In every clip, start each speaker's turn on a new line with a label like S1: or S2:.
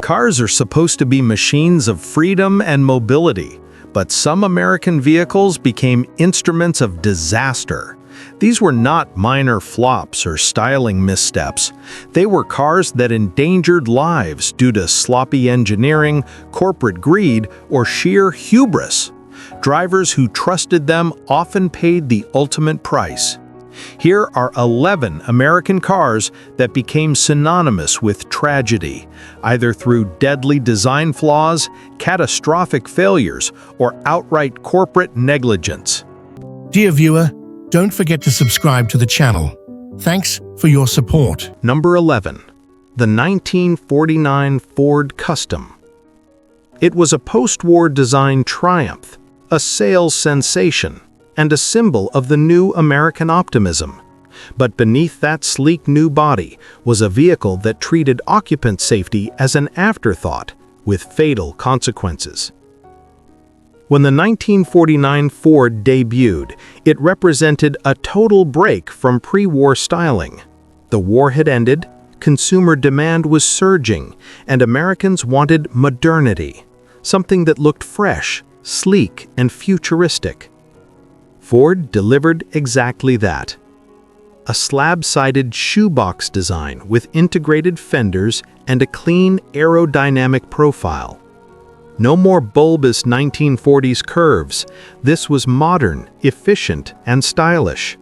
S1: Cars are supposed to be machines of freedom and mobility, but some American vehicles became instruments of disaster. These were not minor flops or styling missteps. They were cars that endangered lives due to sloppy engineering, corporate greed, or sheer hubris. Drivers who trusted them often paid the ultimate price. Here are 11 American cars that became synonymous with tragedy, either through deadly design flaws, catastrophic failures, or outright corporate negligence.
S2: Dear viewer, don't forget to subscribe to the channel. Thanks for your support.
S1: Number 11. The 1949 Ford Custom. It was a post-war design triumph, a sales sensation, and a symbol of the new American optimism. But beneath that sleek new body was a vehicle that treated occupant safety as an afterthought, with fatal consequences. When the 1949 Ford debuted, it represented a total break from pre-war styling. The war had ended, consumer demand was surging, and Americans wanted modernity, something that looked fresh, sleek, and futuristic. Ford delivered exactly that. A slab-sided shoebox design with integrated fenders and a clean aerodynamic profile. No more bulbous 1940s curves. This was modern, efficient, and stylish.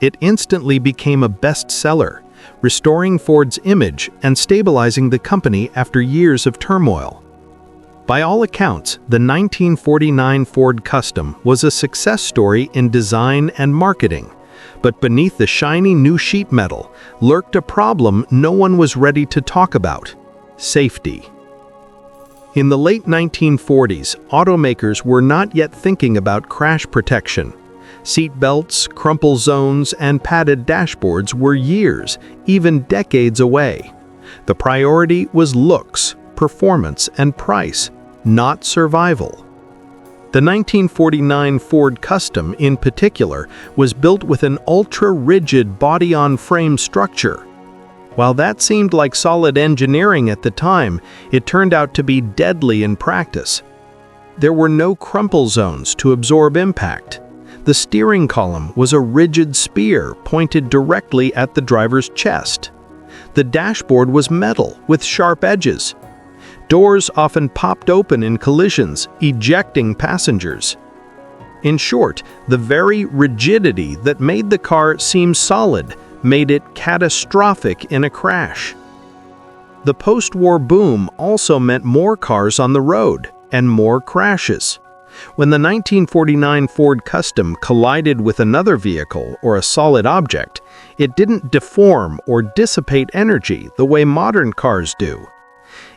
S1: It instantly became a bestseller, restoring Ford's image and stabilizing the company after years of turmoil. By all accounts, the 1949 Ford Custom was a success story in design and marketing, but beneath the shiny new sheet metal lurked a problem no one was ready to talk about: safety. In the late 1940s, automakers were not yet thinking about crash protection. Seat belts, crumple zones, and padded dashboards were years, even decades away. The priority was looks, performance, and price, not survival. The 1949 Ford Custom, in particular, was built with an ultra-rigid body-on-frame structure. While that seemed like solid engineering at the time, it turned out to be deadly in practice. There were no crumple zones to absorb impact. The steering column was a rigid spear pointed directly at the driver's chest. The dashboard was metal with sharp edges. Doors often popped open in collisions, ejecting passengers. In short, the very rigidity that made the car seem solid made it catastrophic in a crash. The post-war boom also meant more cars on the road and more crashes. When the 1949 Ford Custom collided with another vehicle or a solid object, it didn't deform or dissipate energy the way modern cars do.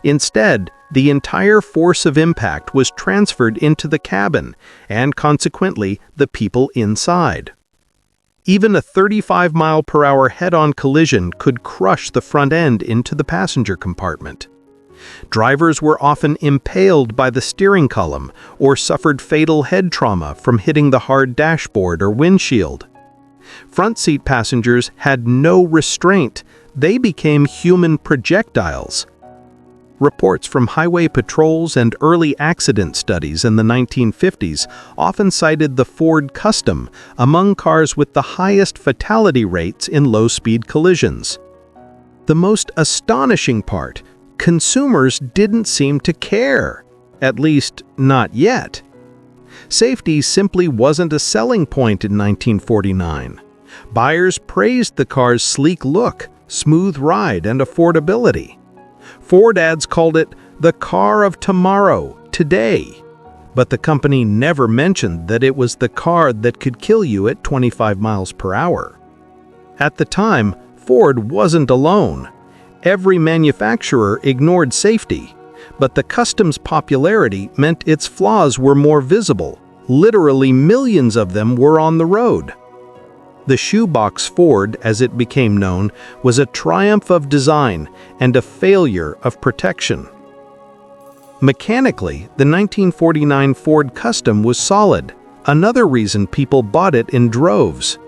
S1: Instead, the entire force of impact was transferred into the cabin and, consequently, the people inside. Even a 35-mile-per-hour head-on collision could crush the front end into the passenger compartment. Drivers were often impaled by the steering column or suffered fatal head trauma from hitting the hard dashboard or windshield. Front seat passengers had no restraint. They became human projectiles. Reports from highway patrols and early accident studies in the 1950s often cited the Ford Custom among cars with the highest fatality rates in low-speed collisions. The most astonishing part: consumers didn't seem to care, at least not yet. Safety simply wasn't a selling point in 1949. Buyers praised the car's sleek look, smooth ride, and affordability. Ford ads called it the car of tomorrow, today. But the company never mentioned that it was the car that could kill you at 25 miles per hour. At the time, Ford wasn't alone. Every manufacturer ignored safety, but the Custom's popularity meant its flaws were more visible. Literally millions of them were on the road. The shoebox Ford, as it became known, was a triumph of design and a failure of protection. Mechanically, the 1949 Ford Custom was solid, another reason people bought it in droves.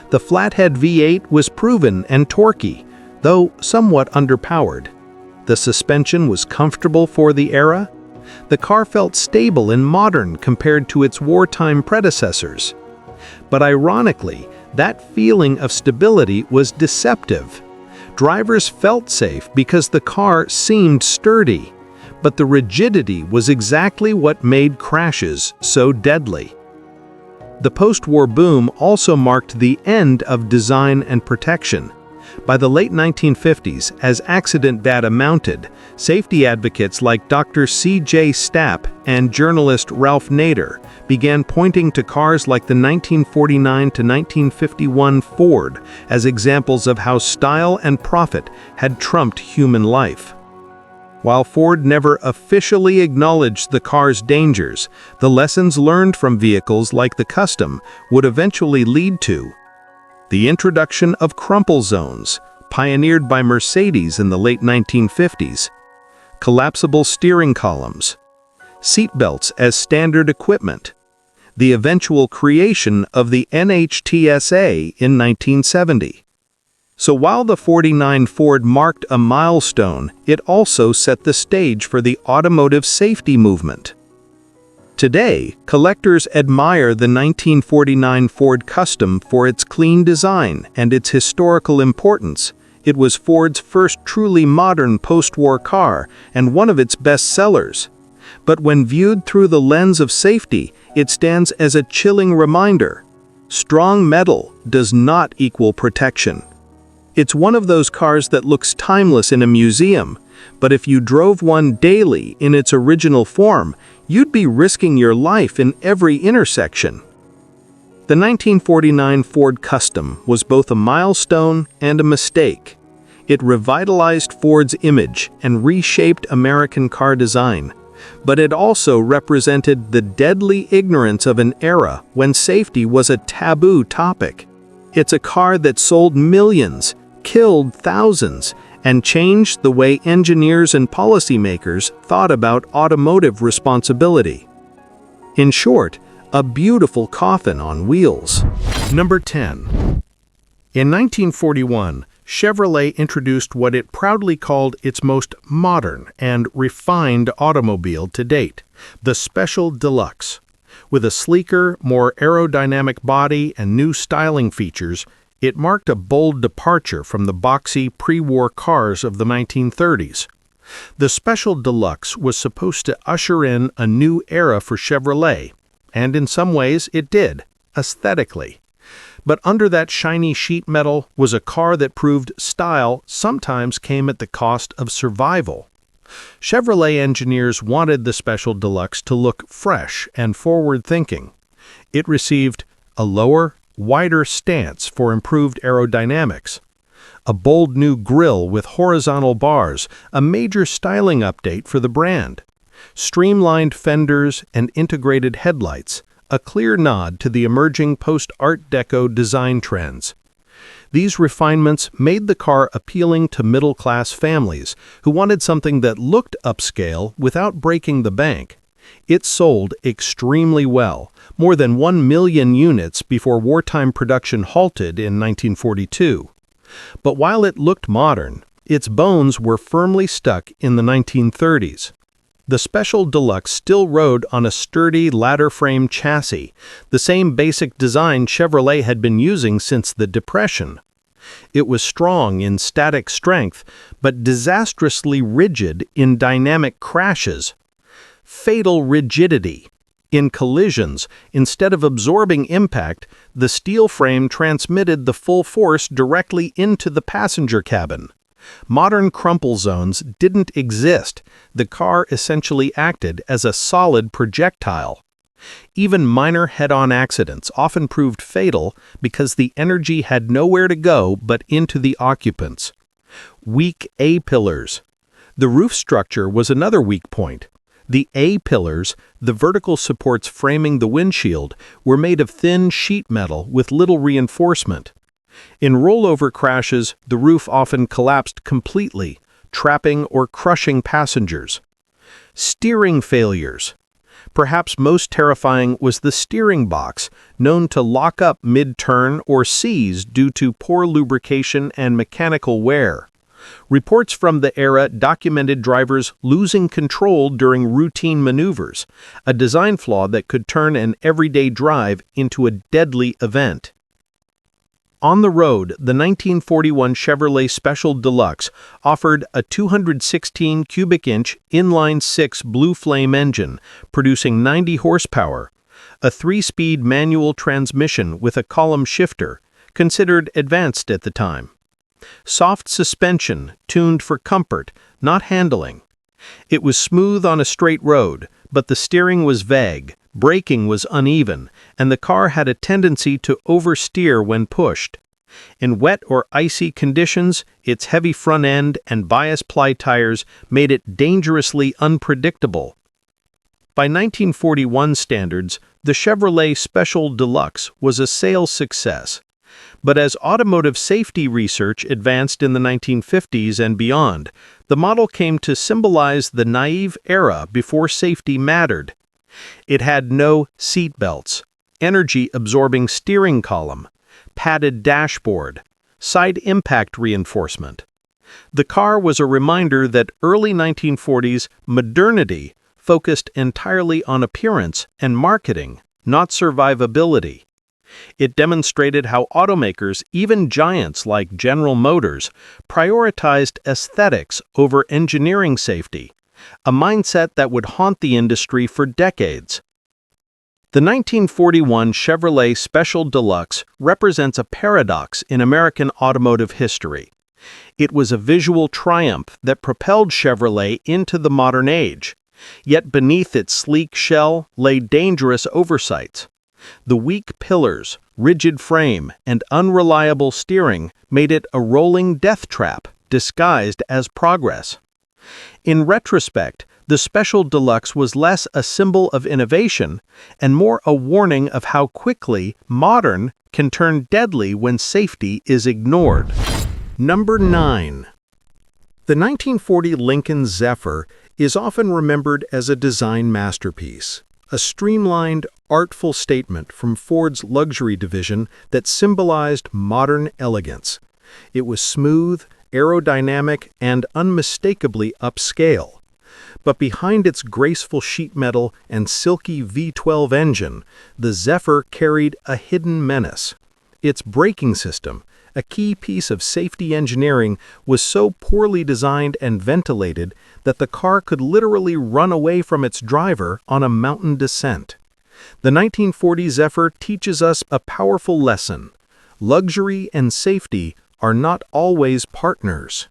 S1: The flathead V8 was proven and torquey, though somewhat underpowered. The suspension was comfortable for the era. The car felt stable and modern compared to its wartime predecessors. But ironically, that feeling of stability was deceptive. Drivers felt safe because the car seemed sturdy, but the rigidity was exactly what made crashes so deadly. The post-war boom also marked the end of design and protection. By the late 1950s, as accident data mounted, safety advocates like Dr. C.J. Stapp and journalist Ralph Nader began pointing to cars like the 1949 to 1951 Ford as examples of how style and profit had trumped human life. While Ford never officially acknowledged the car's dangers, the lessons learned from vehicles like the Custom would eventually lead to the introduction of crumple zones, pioneered by Mercedes in the late 1950s, collapsible steering columns, seatbelts as standard equipment, the eventual creation of the NHTSA in 1970. So while the 49 Ford marked a milestone, it also set the stage for the automotive safety movement. Today, collectors admire the 1949 Ford Custom for its clean design and its historical importance. It was Ford's first truly modern post-war car and one of its best sellers. But when viewed through the lens of safety, it stands as a chilling reminder. Strong metal does not equal protection. It's one of those cars that looks timeless in a museum, but if you drove one daily in its original form, you'd be risking your life in every intersection. The 1949 Ford Custom was both a milestone and a mistake. It revitalized Ford's image and reshaped American car design, but it also represented the deadly ignorance of an era when safety was a taboo topic. It's a car that sold millions, killed thousands, and changed the way engineers and policymakers thought about automotive responsibility. In short, a beautiful coffin on wheels. Number 10. In 1941, Chevrolet introduced what it proudly called its most modern and refined automobile to date, the Special Deluxe. With a sleeker, more aerodynamic body and new styling features, it marked a bold departure from the boxy pre-war cars of the 1930s. The Special Deluxe was supposed to usher in a new era for Chevrolet, and in some ways it did, aesthetically. But under that shiny sheet metal was a car that proved style sometimes came at the cost of survival. Chevrolet engineers wanted the Special Deluxe to look fresh and forward-thinking. It received a lower, wider stance for improved aerodynamics, a bold new grille with horizontal bars, a major styling update for the brand, streamlined fenders and integrated headlights, a clear nod to the emerging post-Art Deco design trends. These refinements made the car appealing to middle-class families who wanted something that looked upscale without breaking the bank. It sold extremely well, more than 1 million units before wartime production halted in 1942. But while it looked modern, its bones were firmly stuck in the 1930s. The Special Deluxe still rode on a sturdy ladder-frame chassis, the same basic design Chevrolet had been using since the Depression. It was strong in static strength, but disastrously rigid in dynamic crashes. Fatal rigidity. In collisions, instead of absorbing impact, the steel frame transmitted the full force directly into the passenger cabin. Modern crumple zones didn't exist. The car essentially acted as a solid projectile. Even minor head-on accidents often proved fatal because the energy had nowhere to go but into the occupants. Weak A-pillars. The roof structure was another weak point. The A-pillars, the vertical supports framing the windshield, were made of thin sheet metal with little reinforcement. In rollover crashes, the roof often collapsed completely, trapping or crushing passengers. Steering failures. Perhaps most terrifying was the steering box, known to lock up mid-turn or seize due to poor lubrication and mechanical wear. Reports from the era documented drivers losing control during routine maneuvers, a design flaw that could turn an everyday drive into a deadly event. On the road, the 1941 Chevrolet Special Deluxe offered a 216 cubic inch inline-six Blue Flame engine, producing 90 horsepower, a 3-speed manual transmission with a column shifter, considered advanced at the time. Soft suspension, tuned for comfort, not handling. It was smooth on a straight road, but the steering was vague, braking was uneven, and the car had a tendency to oversteer when pushed. In wet or icy conditions, its heavy front end and bias-ply tires made it dangerously unpredictable. By 1941 standards, the Chevrolet Special Deluxe was a sales success. But as automotive safety research advanced in the 1950s and beyond, the model came to symbolize the naive era before safety mattered. It had no seat belts, energy-absorbing steering column, padded dashboard, side impact reinforcement. The car was a reminder that early 1940s modernity focused entirely on appearance and marketing, not survivability. It demonstrated how automakers, even giants like General Motors, prioritized aesthetics over engineering safety, a mindset that would haunt the industry for decades. The 1941 Chevrolet Special Deluxe represents a paradox in American automotive history. It was a visual triumph that propelled Chevrolet into the modern age, yet beneath its sleek shell lay dangerous oversights. The weak pillars, rigid frame, and unreliable steering made it a rolling death trap disguised as progress. In retrospect, the Special Deluxe was less a symbol of innovation and more a warning of how quickly modern can turn deadly when safety is ignored. Number 9. The 1940 Lincoln Zephyr is often remembered as a design masterpiece, a streamlined, artful statement from Ford's luxury division that symbolized modern elegance. It was smooth, aerodynamic, and unmistakably upscale. But behind its graceful sheet metal and silky V12 engine, the Zephyr carried a hidden menace. Its braking system, a key piece of safety engineering, was so poorly designed and ventilated that the car could literally run away from its driver on a mountain descent. The 1940 Zephyr teaches us a powerful lesson. Luxury and safety are not always partners.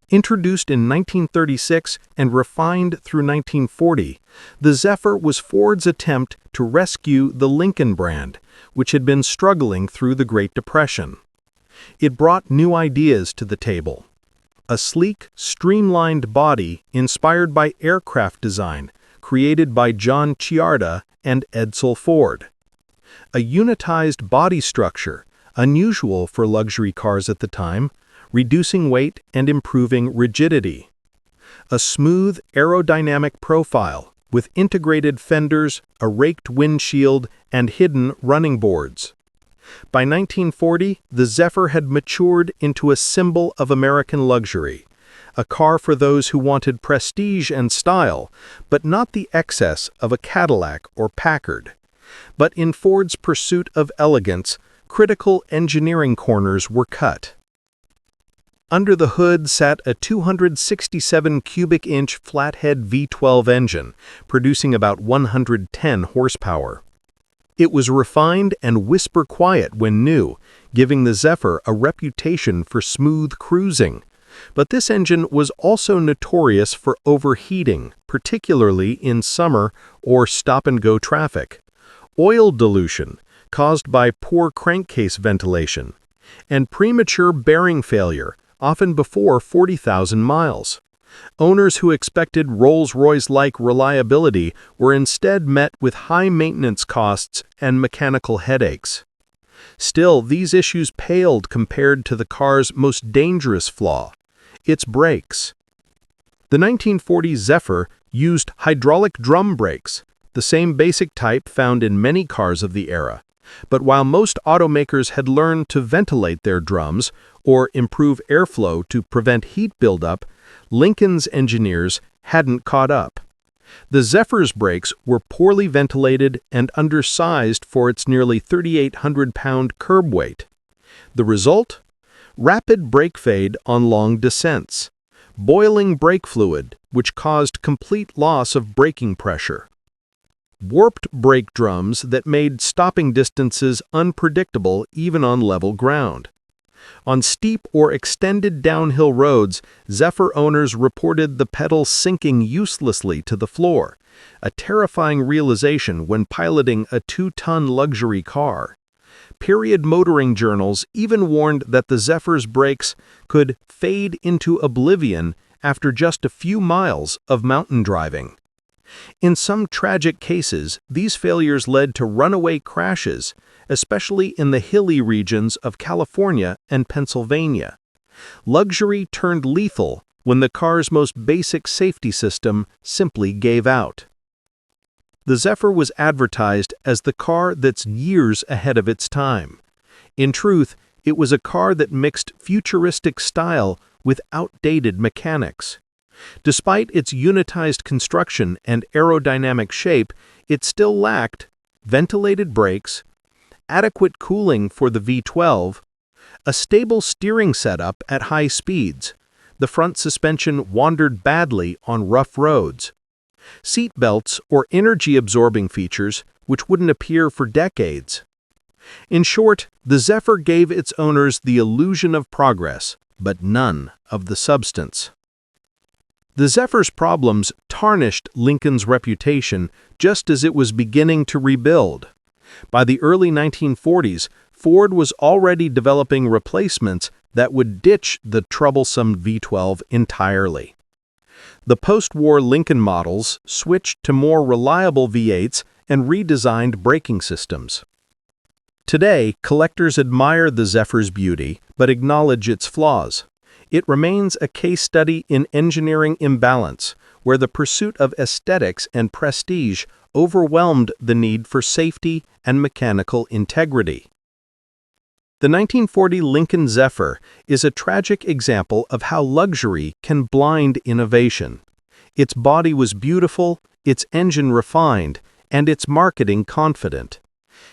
S1: Introduced in 1936 and refined through 1940, the Zephyr was Ford's attempt to rescue the Lincoln brand, which had been struggling through the Great Depression. It brought new ideas to the table. A sleek, streamlined body inspired by aircraft design, created by John Ciarda and Edsel Ford. A unitized body structure, unusual for luxury cars at the time, reducing weight and improving rigidity. A smooth, aerodynamic profile with integrated fenders, a raked windshield, and hidden running boards. By 1940, the Zephyr had matured into a symbol of American luxury, a car for those who wanted prestige and style, but not the excess of a Cadillac or Packard. But in Ford's pursuit of elegance, critical engineering corners were cut. Under the hood sat a 267 cubic inch flathead V12 engine, producing about 110 horsepower. It was refined and whisper quiet when new, giving the Zephyr a reputation for smooth cruising. But this engine was also notorious for overheating, particularly in summer or stop-and-go traffic. Oil dilution, caused by poor crankcase ventilation, and premature bearing failure, often before 40,000 miles. Owners who expected Rolls-Royce-like reliability were instead met with high maintenance costs and mechanical headaches. Still, these issues paled compared to the car's most dangerous flaw, its brakes. The 1940 Zephyr used hydraulic drum brakes, the same basic type found in many cars of the era, But while most automakers had learned to ventilate their drums or improve airflow to prevent heat buildup, Lincoln's engineers hadn't caught up. The Zephyr's brakes were poorly ventilated and undersized for its nearly 3,800-pound curb weight. The result? Rapid brake fade on long descents, boiling brake fluid, which caused complete loss of braking pressure, warped brake drums that made stopping distances unpredictable even on level ground. On steep or extended downhill roads, Zephyr owners reported the pedal sinking uselessly to the floor, a terrifying realization when piloting a 2-ton luxury car. Period motoring journals even warned that the Zephyr's brakes could fade into oblivion after just a few miles of mountain driving. In some tragic cases, these failures led to runaway crashes, especially in the hilly regions of California and Pennsylvania. Luxury turned lethal when the car's most basic safety system simply gave out. The Zephyr was advertised as the car that's years ahead of its time. In truth, it was a car that mixed futuristic style with outdated mechanics. Despite its unitized construction and aerodynamic shape, it still lacked ventilated brakes, adequate cooling for the V12, a stable steering setup at high speeds. The front suspension wandered badly on rough roads. Seat belts or energy-absorbing features which wouldn't appear for decades. In short, the Zephyr gave its owners the illusion of progress, but none of the substance. The Zephyr's problems tarnished Lincoln's reputation just as it was beginning to rebuild. By the early 1940s, Ford was already developing replacements that would ditch the troublesome V12 entirely. The post-war Lincoln models switched to more reliable V8s and redesigned braking systems. Today, collectors admire the Zephyr's beauty but acknowledge its flaws. It remains a case study in engineering imbalance, where the pursuit of aesthetics and prestige overwhelmed the need for safety and mechanical integrity. The 1940 Lincoln Zephyr is a tragic example of how luxury can blind innovation. Its body was beautiful, its engine refined, and its marketing confident.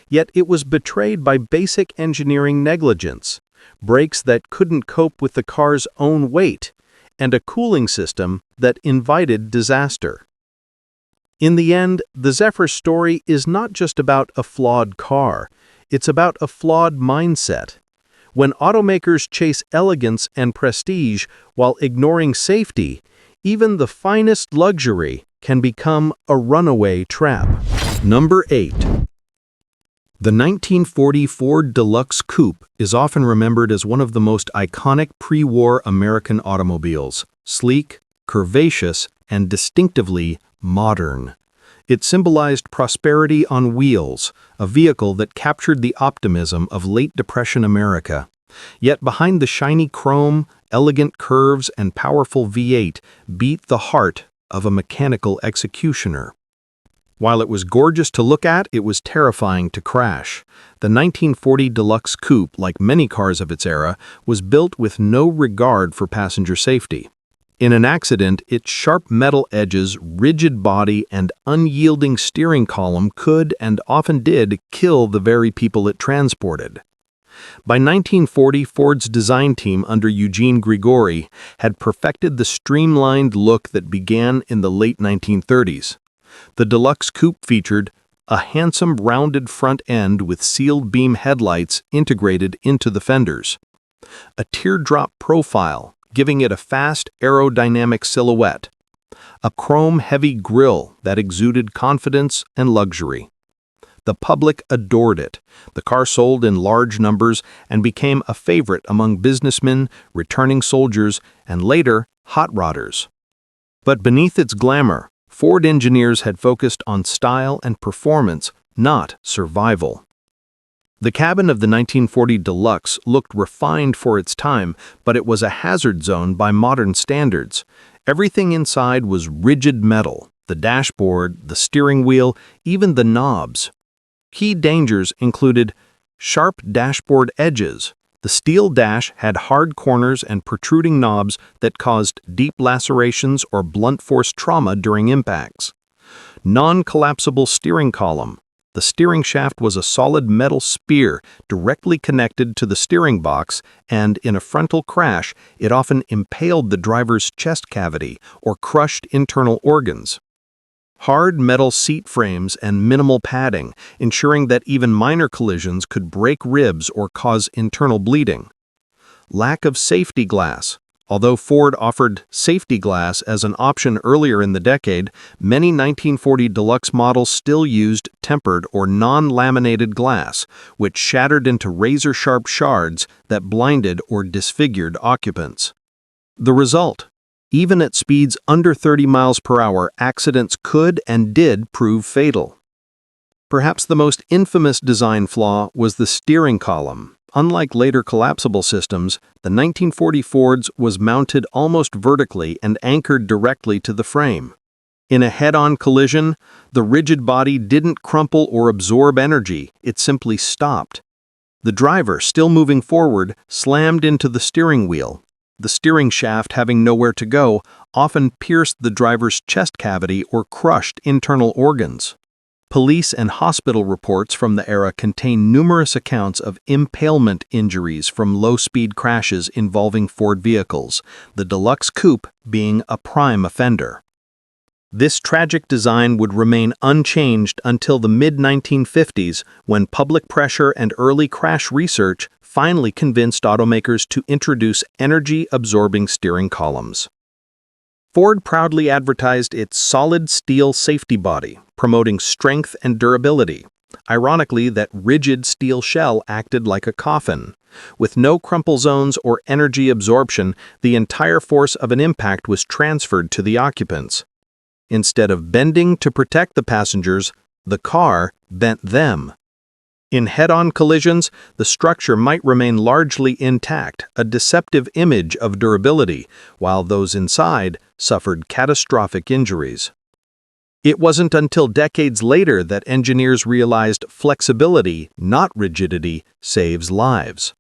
S1: Yet it was betrayed by basic engineering negligence, brakes that couldn't cope with the car's own weight, and a cooling system that invited disaster. In the end, the Zephyr story is not just about a flawed car, it's about a flawed mindset. When automakers chase elegance and prestige while ignoring safety, even the finest luxury can become a runaway trap. Number 8. The 1940 Ford Deluxe Coupe is often remembered as one of the most iconic pre-war American automobiles, sleek, curvaceous, and distinctively modern. It symbolized prosperity on wheels, a vehicle that captured the optimism of late Depression America. Yet behind the shiny chrome, elegant curves, and powerful V8 beat the heart of a mechanical executioner. While it was gorgeous to look at, it was terrifying to crash. The 1940 Deluxe Coupe, like many cars of its era, was built with no regard for passenger safety. In an accident, its sharp metal edges, rigid body, and unyielding steering column could and often did kill the very people it transported. By 1940, Ford's design team under Eugene Grigori had perfected the streamlined look that began in the late 1930s. The Deluxe Coupe featured a handsome rounded front end with sealed beam headlights integrated into the fenders, a teardrop profile giving it a fast aerodynamic silhouette, a chrome-heavy grille that exuded confidence and luxury. The public adored it. The car sold in large numbers and became a favorite among businessmen, returning soldiers, and later, hot rodders. But beneath its glamour, Ford engineers had focused on style and performance, not survival. The cabin of the 1940 Deluxe looked refined for its time, but it was a hazard zone by modern standards. Everything inside was rigid metal, the dashboard, the steering wheel, even the knobs. Key dangers included sharp dashboard edges. The steel dash had hard corners and protruding knobs that caused deep lacerations or blunt force trauma during impacts. Non-collapsible steering column. The steering shaft was a solid metal spear directly connected to the steering box, and in a frontal crash, it often impaled the driver's chest cavity or crushed internal organs. Hard metal seat frames and minimal padding, ensuring that even minor collisions could break ribs or cause internal bleeding. Lack of safety glass. Although Ford offered safety glass as an option earlier in the decade, many 1940 Deluxe models still used tempered or non-laminated glass, which shattered into razor-sharp shards that blinded or disfigured occupants. The result? Even at speeds under 30 miles per hour, accidents could and did prove fatal. Perhaps the most infamous design flaw was the steering column. Unlike later collapsible systems, the 1940 Ford's was mounted almost vertically and anchored directly to the frame. In a head-on collision, the rigid body didn't crumple or absorb energy, it simply stopped. The driver, still moving forward, slammed into the steering wheel. The steering shaft, having nowhere to go, often pierced the driver's chest cavity or crushed internal organs. Police and hospital reports from the era contain numerous accounts of impalement injuries from low-speed crashes involving Ford vehicles, the Deluxe Coupe being a prime offender. This tragic design would remain unchanged until the mid-1950s, when public pressure and early crash research finally convinced automakers to introduce energy-absorbing steering columns. Ford proudly advertised its solid steel safety body, promoting strength and durability. Ironically, that rigid steel shell acted like a coffin. With no crumple zones or energy absorption, the entire force of an impact was transferred to the occupants. Instead of bending to protect the passengers, the car bent them. In head-on collisions, the structure might remain largely intact, a deceptive image of durability, while those inside suffered catastrophic injuries. It wasn't until decades later that engineers realized flexibility, not rigidity, saves lives.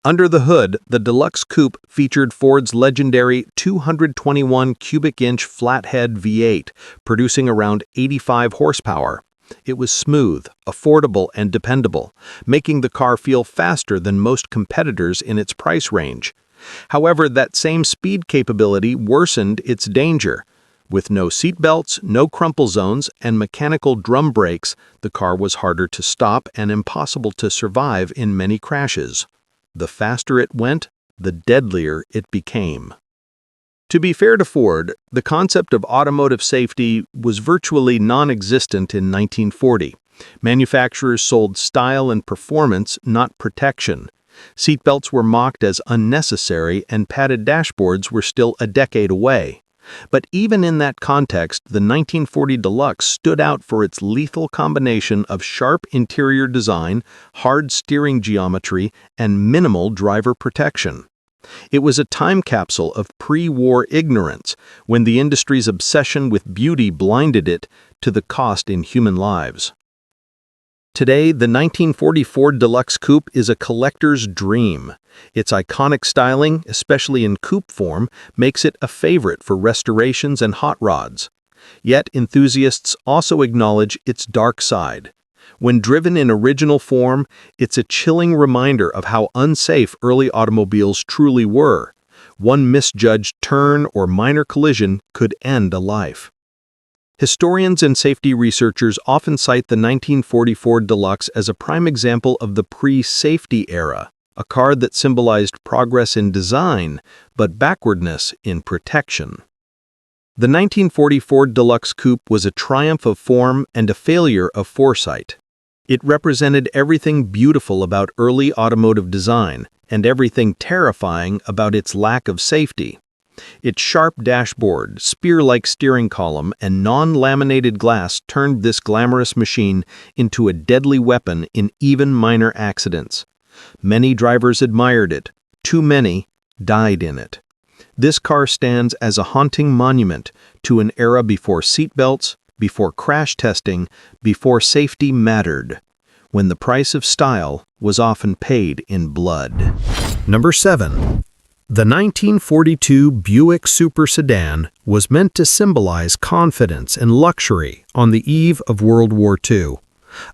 S1: Under the hood, the Deluxe Coupe featured Ford's legendary 221 cubic inch flathead V8, producing around 85 horsepower. It was smooth, affordable, and dependable, making the car feel faster than most competitors in its price range. However, that same speed capability worsened its danger. With no seatbelts, no crumple zones, and mechanical drum brakes, the car was harder to stop and impossible to survive in many crashes. The faster it went, the deadlier it became. To be fair to Ford, the concept of automotive safety was virtually non-existent in 1940. Manufacturers sold style and performance, not protection. Seatbelts were mocked as unnecessary, and padded dashboards were still a decade away. But even in that context, the 1940 Deluxe stood out for its lethal combination of sharp interior design, hard steering geometry, and minimal driver protection. It was a time capsule of pre-war ignorance, when the industry's obsession with beauty blinded it to the cost in human lives. Today, the 1940 Ford Deluxe Coupe is a collector's dream. Its iconic styling, especially in coupe form, makes it a favorite for restorations and hot rods. Yet, enthusiasts also acknowledge its dark side. When driven in original form, it's a chilling reminder of how unsafe early automobiles truly were. One misjudged turn or minor collision could end a life. Historians and safety researchers often cite the 1940 Ford Deluxe as a prime example of the pre-safety era, a car that symbolized progress in design, but backwardness in protection. The 1940 Ford Deluxe Coupe was a triumph of form and a failure of foresight. It represented everything beautiful about early automotive design and everything terrifying about its lack of safety. Its sharp dashboard, spear-like steering column, and non-laminated glass turned this glamorous machine into a deadly weapon in even minor accidents. Many drivers admired it. Too many died in it. This car stands as a haunting monument to an era before seatbelts, before crash testing, before safety mattered, when the price of style was often paid in blood. Number 7. The 1942 Buick Super Sedan was meant to symbolize confidence and luxury on the eve of World War II.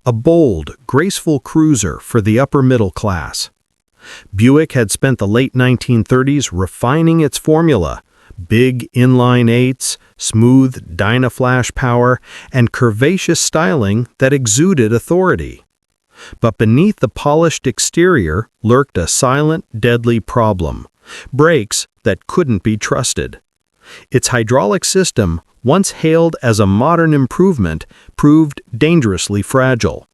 S1: A bold, graceful cruiser for the upper middle class. Buick had spent the late 1930s refining its formula: big inline eights, smooth Dynaflash power, and curvaceous styling that exuded authority. But beneath the polished exterior lurked a silent, deadly problem: brakes that couldn't be trusted. Its hydraulic system, once hailed as a modern improvement, proved dangerously fragile.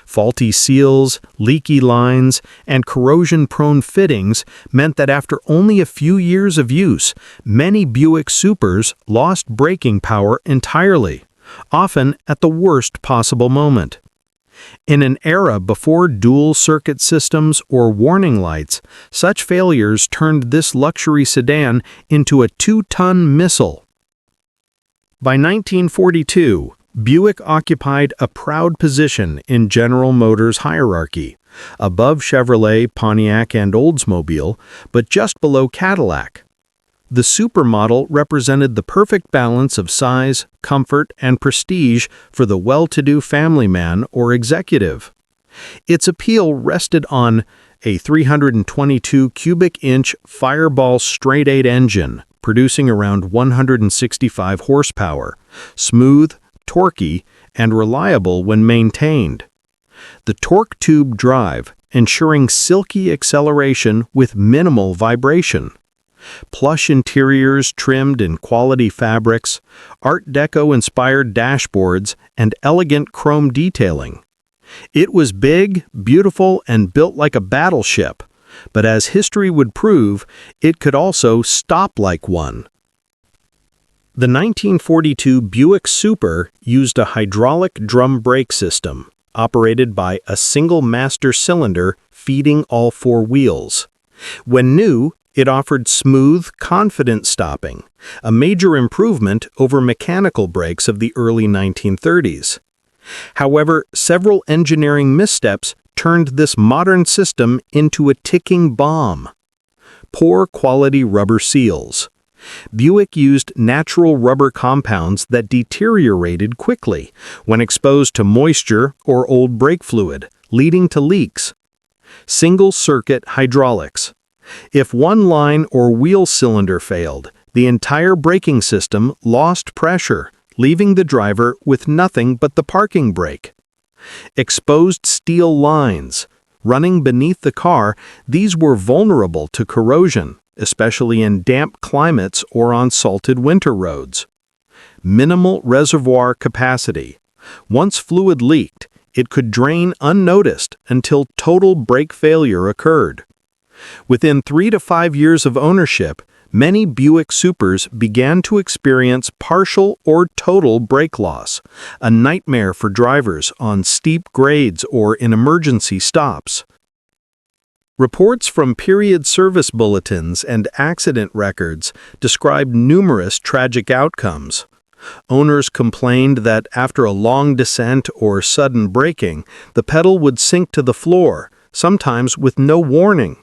S1: Faulty seals, leaky lines, and corrosion-prone fittings meant that after only a few years of use, many Buick Supers lost braking power entirely, often at the worst possible moment. In an era before dual-circuit systems or warning lights, such failures turned this luxury sedan into a 2-ton missile. By 1942, Buick occupied a proud position in General Motors' hierarchy, above Chevrolet, Pontiac, and Oldsmobile, but just below Cadillac. The supermodel represented the perfect balance of size, comfort, and prestige for the well-to-do family man or executive. Its appeal rested on a 322 cubic-inch Fireball straight-eight engine, producing around 165 horsepower, smooth, torquey, and reliable when maintained. The torque tube drive, ensuring silky acceleration with minimal vibration. Plush interiors trimmed in quality fabrics, Art Deco-inspired dashboards, and elegant chrome detailing. It was big, beautiful, and built like a battleship, but as history would prove, it could also stop like one. The 1942 Buick Super used a hydraulic drum brake system, operated by a single master cylinder feeding all four wheels. When new, it offered smooth, confident stopping, a major improvement over mechanical brakes of the early 1930s. However, several engineering missteps turned this modern system into a ticking bomb. Poor quality rubber seals. Buick used natural rubber compounds that deteriorated quickly when exposed to moisture or old brake fluid, leading to leaks. Single-circuit hydraulics. If one line or wheel cylinder failed, the entire braking system lost pressure, leaving the driver with nothing but the parking brake. Exposed steel lines. Running beneath the car, these were vulnerable to corrosion, especially in damp climates or on salted winter roads. Minimal reservoir capacity. Once fluid leaked, it could drain unnoticed until total brake failure occurred. Within 3 to 5 years of ownership, many Buick Supers began to experience partial or total brake loss, a nightmare for drivers on steep grades or in emergency stops. Reports from period service bulletins and accident records described numerous tragic outcomes. Owners complained that after a long descent or sudden braking, the pedal would sink to the floor, sometimes with no warning.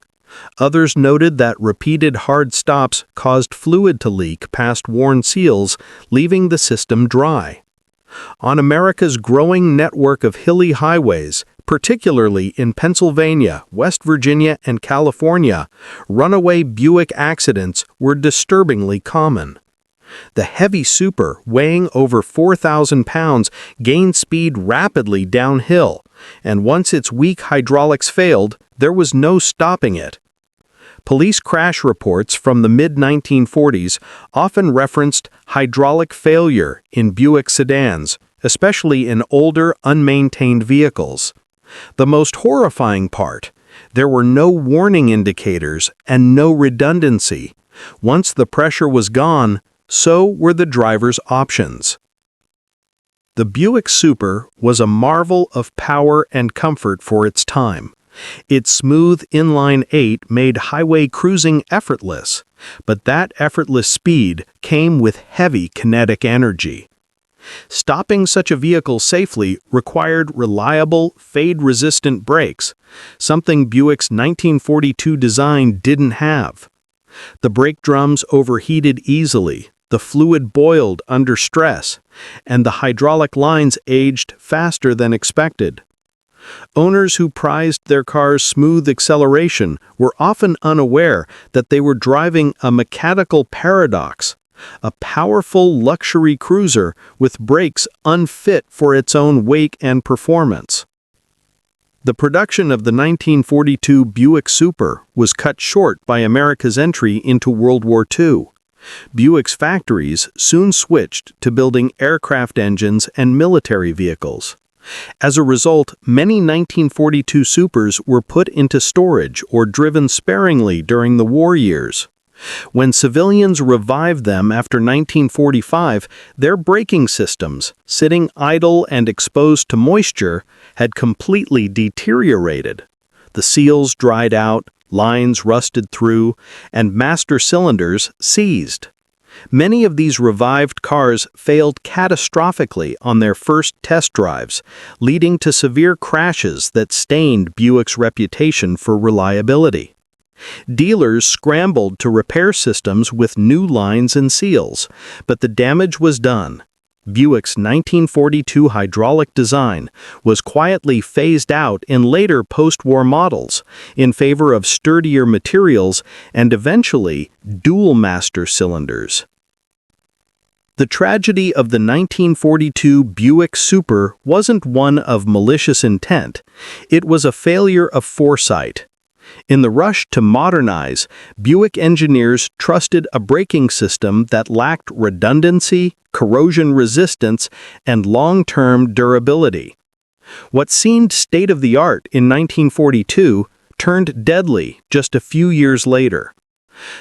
S1: Others noted that repeated hard stops caused fluid to leak past worn seals, leaving the system dry. On America's growing network of hilly highways, particularly in Pennsylvania, West Virginia, and California, runaway Buick accidents were disturbingly common. The heavy Super, weighing over 4,000 pounds, gained speed rapidly downhill, and once its weak hydraulics failed, there was no stopping it. Police crash reports from the mid-1940s often referenced hydraulic failure in Buick sedans, especially in older, unmaintained vehicles. The most horrifying part: there were no warning indicators and no redundancy. Once the pressure was gone, so were the driver's options. The Buick Super was a marvel of power and comfort for its time. Its smooth inline 8 made highway cruising effortless, but that effortless speed came with heavy kinetic energy. Stopping such a vehicle safely required reliable, fade-resistant brakes, something Buick's 1942 design didn't have. The brake drums overheated easily, the fluid boiled under stress, and the hydraulic lines aged faster than expected. Owners who prized their car's smooth acceleration were often unaware that they were driving a mechanical paradox, a powerful luxury cruiser with brakes unfit for its own weight and performance. The production of the 1942 Buick Super was cut short by America's entry into World War II. Buick's factories soon switched to building aircraft engines and military vehicles. As a result, many 1942 Supers were put into storage or driven sparingly during the war years. When civilians revived them after 1945, their braking systems, sitting idle and exposed to moisture, had completely deteriorated. The seals dried out, lines rusted through, and master cylinders seized. Many of these revived cars failed catastrophically on their first test drives, leading to severe crashes that stained Buick's reputation for reliability. Dealers scrambled to repair systems with new lines and seals, but the damage was done. Buick's 1942 hydraulic design was quietly phased out in later post-war models in favor of sturdier materials and eventually dual master cylinders. The tragedy of the 1942 Buick Super wasn't one of malicious intent. It was a failure of foresight. In the rush to modernize, Buick engineers trusted a braking system that lacked redundancy, corrosion resistance, and long-term durability. What seemed state-of-the-art in 1942 turned deadly just a few years later.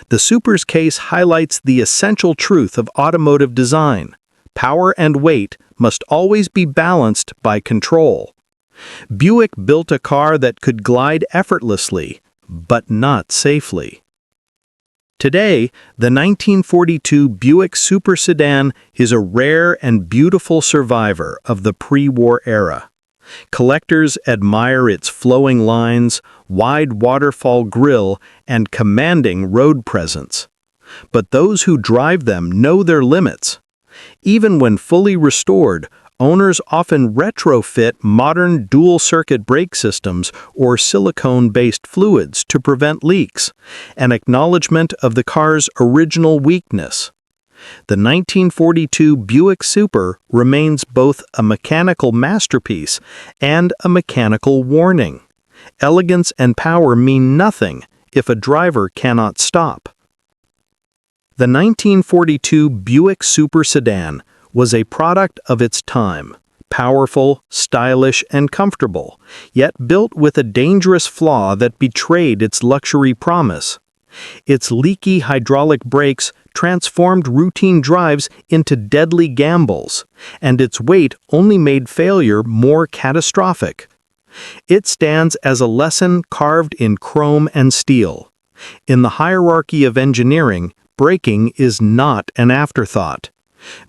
S1: The Super's case highlights the essential truth of automotive design. Power and weight must always be balanced by control. Buick built a car that could glide effortlessly, but not safely. Today, the 1942 Buick Super Sedan is a rare and beautiful survivor of the pre-war era. Collectors admire its flowing lines, wide waterfall grille, and commanding road presence. But those who drive them know their limits. Even when fully restored, owners often retrofit modern dual-circuit brake systems or silicone-based fluids to prevent leaks, an acknowledgement of the car's original weakness. The 1942 Buick Super remains both a mechanical masterpiece and a mechanical warning. Elegance and power mean nothing if a driver cannot stop. The 1942 Buick Super Sedan was a product of its time, powerful, stylish, and comfortable, yet built with a dangerous flaw that betrayed its luxury promise. Its leaky hydraulic brakes transformed routine drives into deadly gambles, and its weight only made failure more catastrophic. It stands as a lesson carved in chrome and steel. In the hierarchy of engineering, braking is not an afterthought.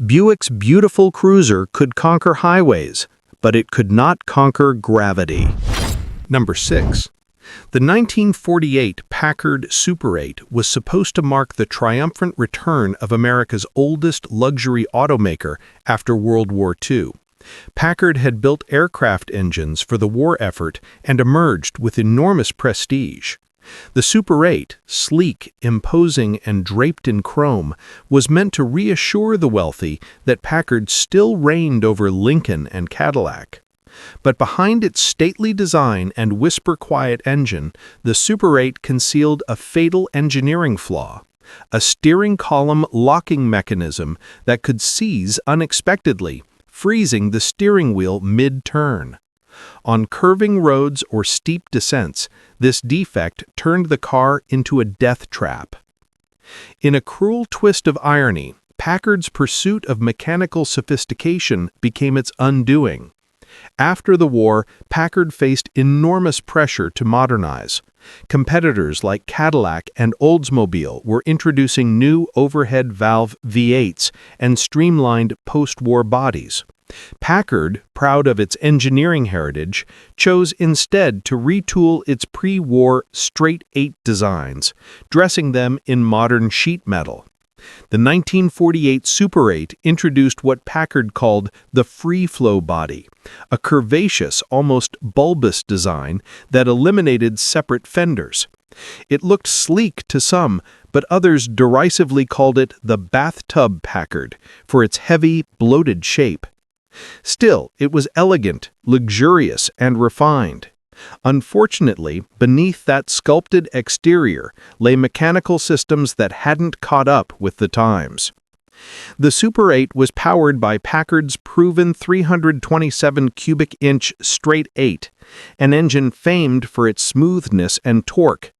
S1: Buick's beautiful cruiser could conquer highways, but it could not conquer gravity.
S3: Number 6. The 1948 Packard Super 8 was supposed to mark the triumphant return of America's oldest luxury automaker after World War II. Packard had built aircraft engines for the war effort and emerged with enormous prestige. The Super 8, sleek, imposing, and draped in chrome, was meant to reassure the wealthy that Packard still reigned over Lincoln and Cadillac. But behind its stately design and whisper-quiet engine, the Super 8 concealed a fatal engineering flaw, a steering column locking mechanism that could seize unexpectedly, freezing the steering wheel mid-turn. On curving roads or steep descents, this defect turned the car into a death trap. In a cruel twist of irony, Packard's pursuit of mechanical sophistication became its undoing. After the war, Packard faced enormous pressure to modernize. Competitors like Cadillac and Oldsmobile were introducing new overhead valve V8s and streamlined post-war bodies. Packard, proud of its engineering heritage, chose instead to retool its pre-war straight-8 designs, dressing them in modern sheet metal. The 1948 Super 8 introduced what Packard called the free-flow body, a curvaceous, almost bulbous design that eliminated separate fenders. It looked sleek to some, but others derisively called it the bathtub Packard for its heavy, bloated shape. Still, it was elegant, luxurious, and refined. Unfortunately, beneath that sculpted exterior lay mechanical systems that hadn't caught up with the times. The Super 8 was powered by Packard's proven 327 cubic inch straight 8, an engine famed for its smoothness and torque.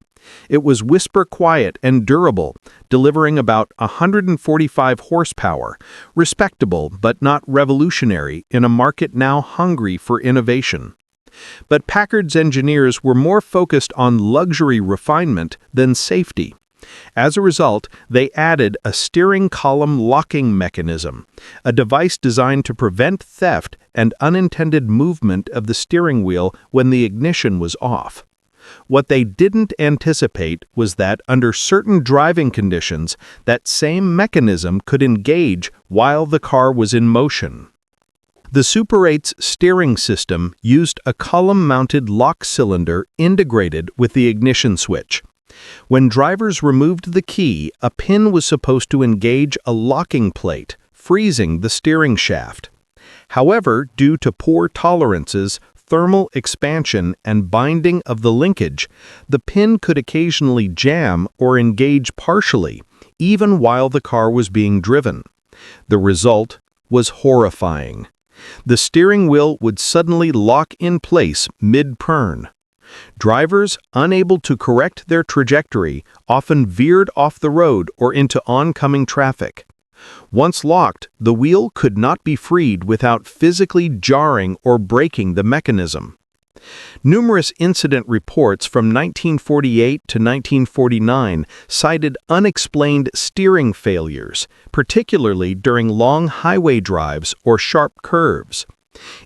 S3: It was whisper-quiet and durable, delivering about 145 horsepower, respectable but not revolutionary in a market now hungry for innovation. But Packard's engineers were more focused on luxury refinement than safety. As a result, they added a steering column locking mechanism, a device designed to prevent theft and unintended movement of the steering wheel when the ignition was off. What they didn't anticipate was that, under certain driving conditions, that same mechanism could engage while the car was in motion. The Super 8's steering system used a column-mounted lock cylinder integrated with the ignition switch. When drivers removed the key, a pin was supposed to engage a locking plate, freezing the steering shaft. However, due to poor tolerances, thermal expansion, and binding of the linkage, the pin could occasionally jam or engage partially, even while the car was being driven. The result was horrifying. The steering wheel would suddenly lock in place mid-turn. Drivers, unable to correct their trajectory, often veered off the road or into oncoming traffic. Once locked, the wheel could not be freed without physically jarring or breaking the mechanism. Numerous incident reports from 1948 to 1949 cited unexplained steering failures, particularly during long highway drives or sharp curves.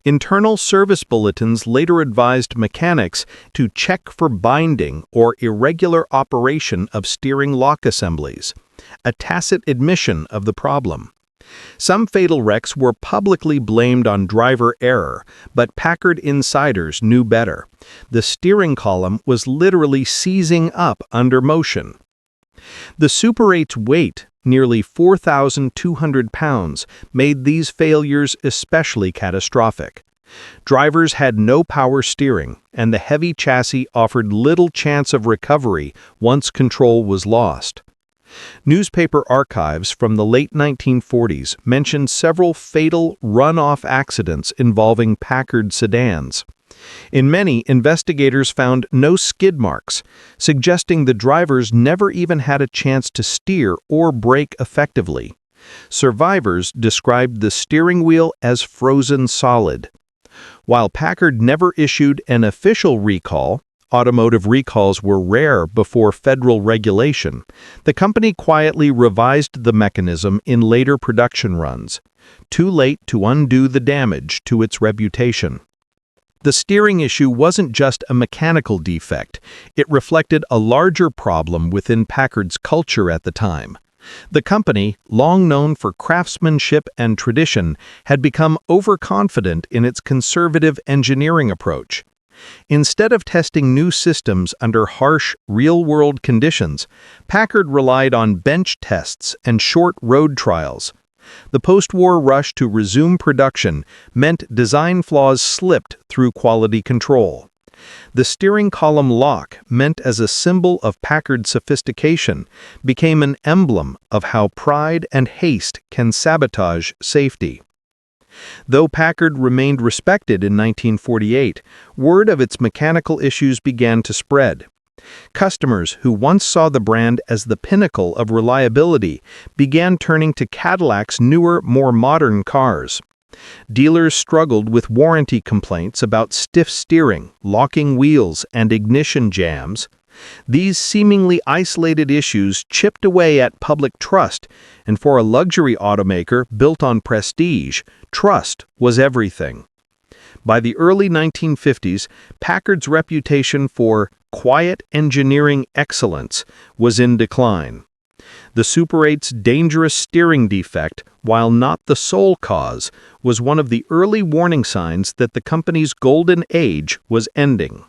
S3: Internal service bulletins later advised mechanics to check for binding or irregular operation of steering lock assemblies, a tacit admission of the problem. Some fatal wrecks were publicly blamed on driver error, but Packard insiders knew better. The steering column was literally seizing up under motion. The Super 8's weight, nearly 4,200 pounds, made these failures especially catastrophic. Drivers had no power steering, and the heavy chassis offered little chance of recovery once control was lost. Newspaper archives from the late 1940s mentioned several fatal run-off accidents involving Packard sedans. In many, investigators found no skid marks, suggesting the drivers never even had a chance to steer or brake effectively. Survivors described the steering wheel as frozen solid. While Packard never issued an official recall, automotive recalls were rare before federal regulation, the company quietly revised the mechanism in later production runs, too late to undo the damage to its reputation. The steering issue wasn't just a mechanical defect, it reflected a larger problem within Packard's culture at the time. The company, long known for craftsmanship and tradition, had become overconfident in its conservative engineering approach. Instead of testing new systems under harsh, real-world conditions, Packard relied on bench tests and short road trials. The post-war rush to resume production meant design flaws slipped through quality control. The steering column lock, meant as a symbol of Packard's sophistication, became an emblem of how pride and haste can sabotage safety. Though Packard remained respected in 1948, word of its mechanical issues began to spread. Customers who once saw the brand as the pinnacle of reliability began turning to Cadillac's newer, more modern cars. Dealers struggled with warranty complaints about stiff steering, locking wheels, and ignition jams. These seemingly isolated issues chipped away at public trust, and for a luxury automaker built on prestige, trust was everything. By the early 1950s, Packard's reputation for quiet engineering excellence was in decline. The Super 8's dangerous steering defect, while not the sole cause, was one of the early warning signs that the company's golden age was ending.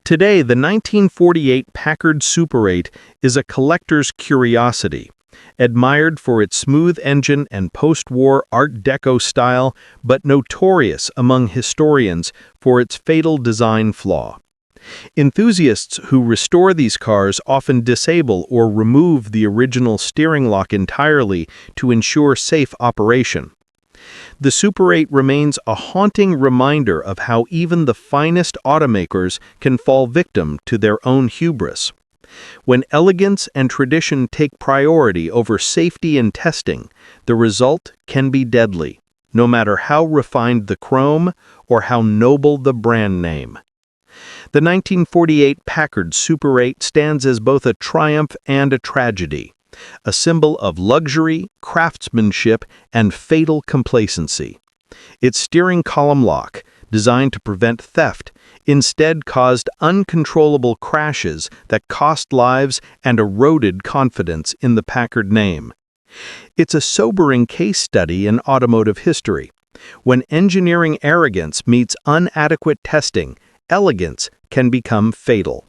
S3: Today, the 1948 Packard Super 8 is a collector's curiosity, admired for its smooth engine and post-war Art Deco style, but notorious among historians for its fatal design flaw. Enthusiasts who restore these cars often disable or remove the original steering lock entirely to ensure safe operation. The Super 8 remains a haunting reminder of how even the finest automakers can fall victim to their own hubris. When elegance and tradition take priority over safety and testing, the result can be deadly, no matter how refined the chrome or how noble the brand name. The 1948 Packard Super 8 stands as both a triumph and a tragedy, a symbol of luxury, craftsmanship, and fatal complacency. Its steering column lock, designed to prevent theft, instead caused uncontrollable crashes that cost lives and eroded confidence in the Packard name. It's a sobering case study in automotive history. When engineering arrogance meets inadequate testing, elegance can become fatal.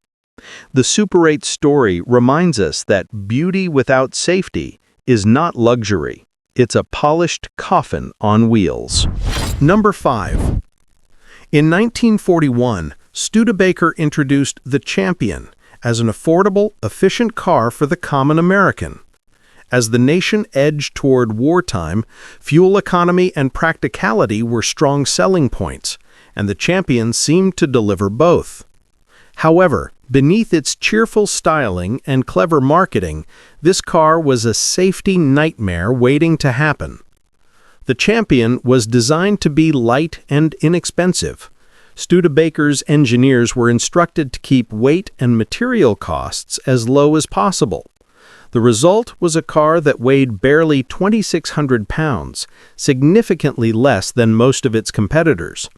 S3: The Super 8 story reminds us that beauty without safety is not luxury. It's a polished coffin on wheels. Number 5. In 1941, Studebaker introduced the Champion as an affordable, efficient car for the common American. As the nation edged toward wartime, fuel economy and practicality were strong selling points, and the Champion seemed to deliver both. However, beneath its cheerful styling and clever marketing, this car was a safety nightmare waiting to happen. The Champion was designed to be light and inexpensive. Studebaker's engineers were instructed to keep weight and material costs as low as possible. The result was a car that weighed barely 2,600 pounds, significantly less than most of its competitors.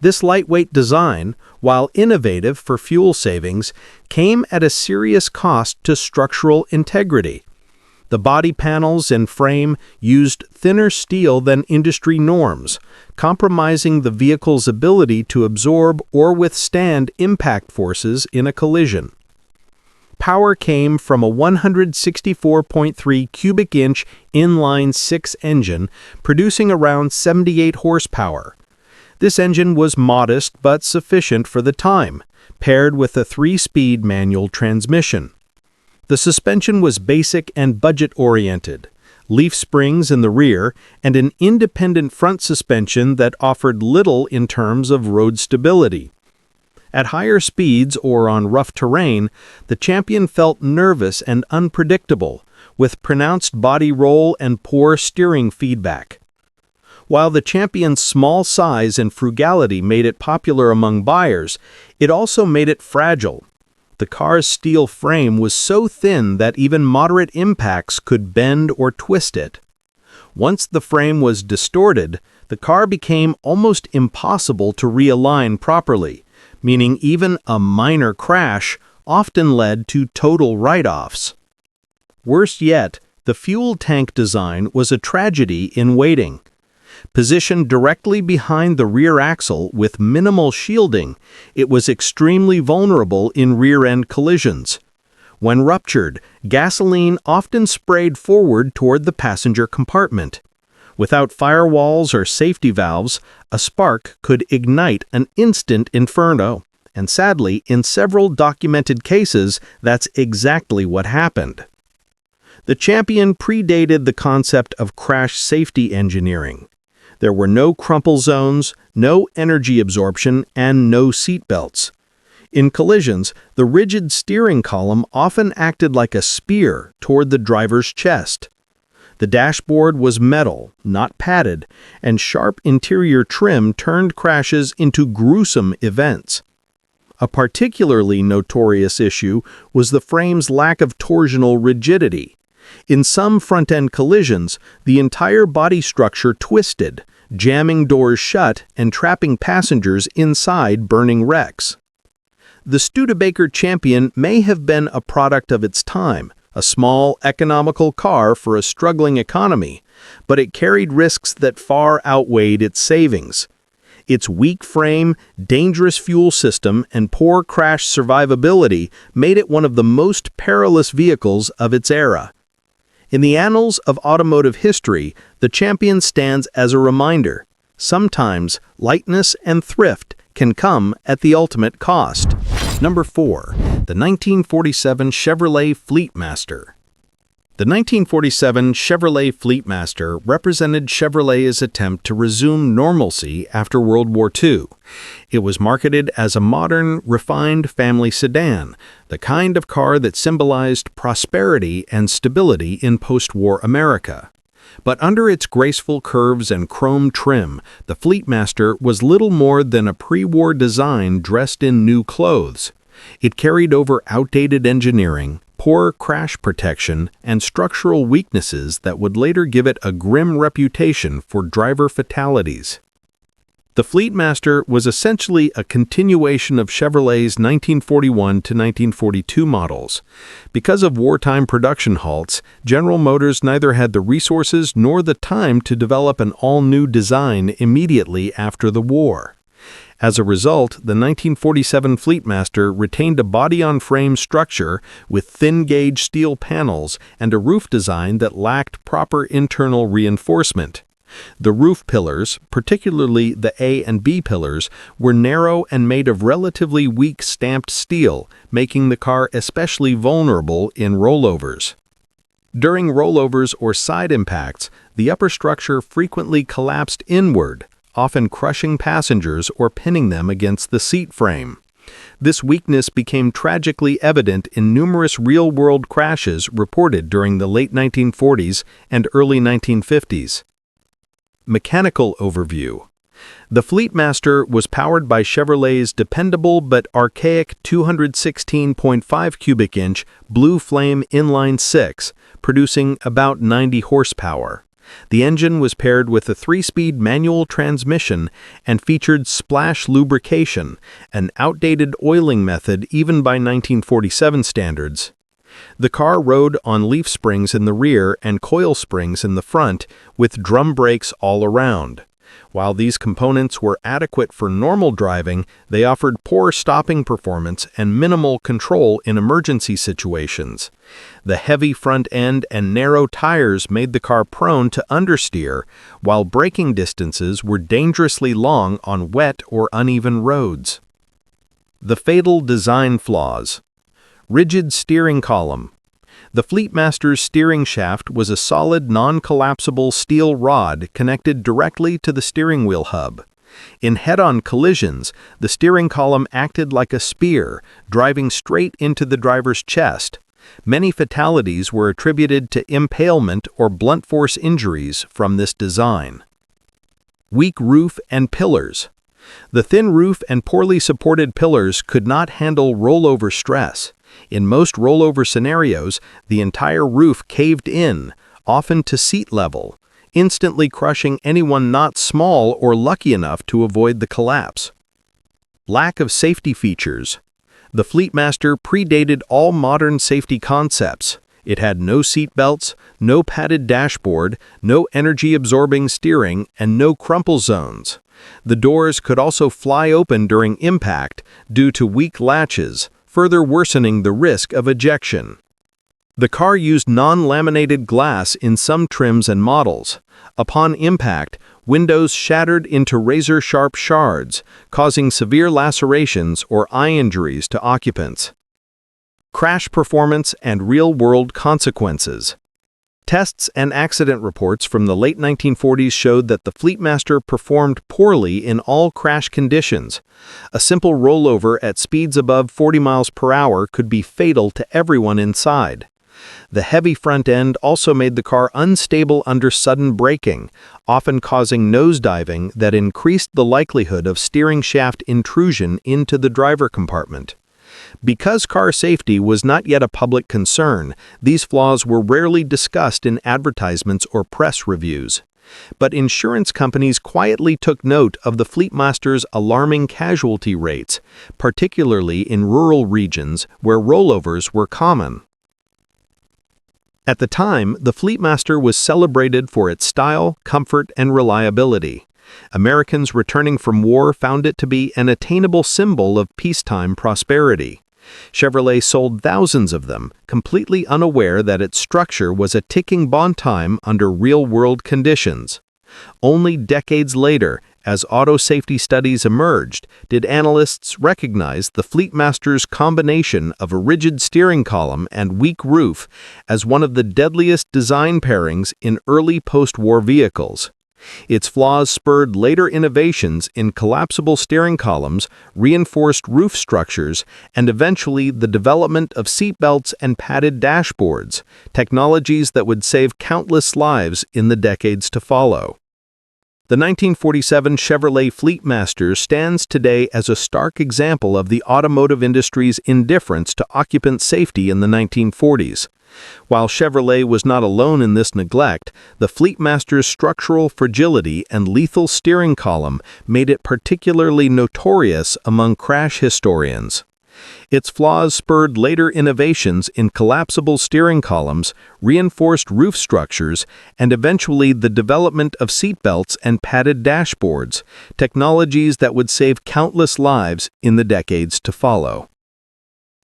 S3: This lightweight design, while innovative for fuel savings, came at a serious cost to structural integrity. The body panels and frame used thinner steel than industry norms, compromising the vehicle's ability to absorb or withstand impact forces in a collision. Power came from a 164.3 cubic inch inline-six engine, producing around 78 horsepower. This engine was modest but sufficient for the time, paired with a 3-speed manual transmission. The suspension was basic and budget-oriented, leaf springs in the rear, and an independent front suspension that offered little in terms of road stability. At higher speeds or on rough terrain, the Champion felt nervous and unpredictable, with pronounced body roll and poor steering feedback. While the Champion's small size and frugality made it popular among buyers, it also made it fragile. The car's steel frame was so thin that even moderate impacts could bend or twist it. Once the frame was distorted, the car became almost impossible to realign properly, meaning even a minor crash often led to total write-offs. Worse yet, the fuel tank design was a tragedy in waiting. Positioned directly behind the rear axle with minimal shielding, it was extremely vulnerable in rear-end collisions. When ruptured, gasoline often sprayed forward toward the passenger compartment. Without firewalls or safety valves, a spark could ignite an instant inferno. And sadly, in several documented cases, that's exactly what happened. The Champion predated the concept of crash safety engineering. There were no crumple zones, no energy absorption, and no seat belts. In collisions, the rigid steering column often acted like a spear toward the driver's chest. The dashboard was metal, not padded, and sharp interior trim turned crashes into gruesome events. A particularly notorious issue was the frame's lack of torsional rigidity. In some front-end collisions, the entire body structure twisted, jamming doors shut and trapping passengers inside burning wrecks. The Studebaker Champion may have been a product of its time, a small, economical car for a struggling economy, but it carried risks that far outweighed its savings. Its weak frame, dangerous fuel system, and poor crash survivability made it one of the most perilous vehicles of its era. In the annals of automotive history, the Champion stands as a reminder. Sometimes, lightness and thrift can come at the ultimate cost. Number 4. The 1947 Chevrolet Fleetmaster. The 1947 Chevrolet Fleetmaster represented Chevrolet's attempt to resume normalcy after World War II. It was marketed as a modern, refined family sedan, the kind of car that symbolized prosperity and stability in post-war America. But under its graceful curves and chrome trim, the Fleetmaster was little more than a pre-war design dressed in new clothes. It carried over outdated engineering, poor crash protection, and structural weaknesses that would later give it a grim reputation for driver fatalities. The Fleetmaster was essentially a continuation of Chevrolet's 1941 to 1942 models. Because of wartime production halts, General Motors neither had the resources nor the time to develop an all-new design immediately after the war. As a result, the 1947 Fleetmaster retained a body-on-frame structure with thin-gauge steel panels and a roof design that lacked proper internal reinforcement. The roof pillars, particularly the A and B pillars, were narrow and made of relatively weak stamped steel, making the car especially vulnerable in rollovers. During rollovers or side impacts, the upper structure frequently collapsed inward, often crushing passengers or pinning them against the seat frame. This weakness became tragically evident in numerous real-world crashes reported during the late 1940s and early 1950s. Mechanical overview. The Fleetmaster was powered by Chevrolet's dependable but archaic 216.5 cubic inch Blue Flame inline-six, producing about 90 horsepower. The engine was paired with a 3-speed manual transmission and featured splash lubrication, an outdated oiling method even by 1947 standards. The car rode on leaf springs in the rear and coil springs in the front, with drum brakes all around. While these components were adequate for normal driving, they offered poor stopping performance and minimal control in emergency situations. The heavy front end and narrow tires made the car prone to understeer, while braking distances were dangerously long on wet or uneven roads. The fatal design flaws. Rigid steering column. The Fleetmaster's steering shaft was a solid, non-collapsible steel rod connected directly to the steering wheel hub. In head-on collisions, the steering column acted like a spear, driving straight into the driver's chest. Many fatalities were attributed to impalement or blunt force injuries from this design. Weak roof and pillars. The thin roof and poorly supported pillars could not handle rollover stress. In most rollover scenarios, the entire roof caved in, often to seat level, instantly crushing anyone not small or lucky enough to avoid the collapse. Lack of safety features. The Fleetmaster predated all modern safety concepts. It had no seat belts, no padded dashboard, no energy-absorbing steering, and no crumple zones. The doors could also fly open during impact due to weak latches, further worsening the risk of ejection. The car used non-laminated glass in some trims and models. Upon impact, windows shattered into razor-sharp shards, causing severe lacerations or eye injuries to occupants. Crash performance and real-world consequences. Tests and accident reports from the late 1940s showed that the Fleetmaster performed poorly in all crash conditions. A simple rollover at speeds above 40 miles per hour could be fatal to everyone inside. The heavy front end also made the car unstable under sudden braking, often causing nosediving that increased the likelihood of steering shaft intrusion into the driver compartment. Because car safety was not yet a public concern, these flaws were rarely discussed in advertisements or press reviews. But insurance companies quietly took note of the Fleetmaster's alarming casualty rates, particularly in rural regions where rollovers were common. At the time, the Fleetmaster was celebrated for its style, comfort, and reliability. Americans returning from war found it to be an attainable symbol of peacetime prosperity. Chevrolet sold thousands of them, completely unaware that its structure was a ticking bomb time under real-world conditions. Only decades later, as auto safety studies emerged, did analysts recognize the Fleetmaster's combination of a rigid steering column and weak roof as one of the deadliest design pairings in early post-war vehicles. Its flaws spurred later innovations in collapsible steering columns, reinforced roof structures, and eventually the development of seatbelts and padded dashboards, technologies that would save countless lives in the decades to follow. The 1947 Chevrolet Fleetmaster stands today as a stark example of the automotive industry's indifference to occupant safety in the 1940s. While Chevrolet was not alone in this neglect, the Fleetmaster's structural fragility and lethal steering column made it particularly notorious among crash historians. Its flaws spurred later innovations in collapsible steering columns, reinforced roof structures, and eventually the development of seatbelts and padded dashboards, technologies that would save countless lives in the decades to follow.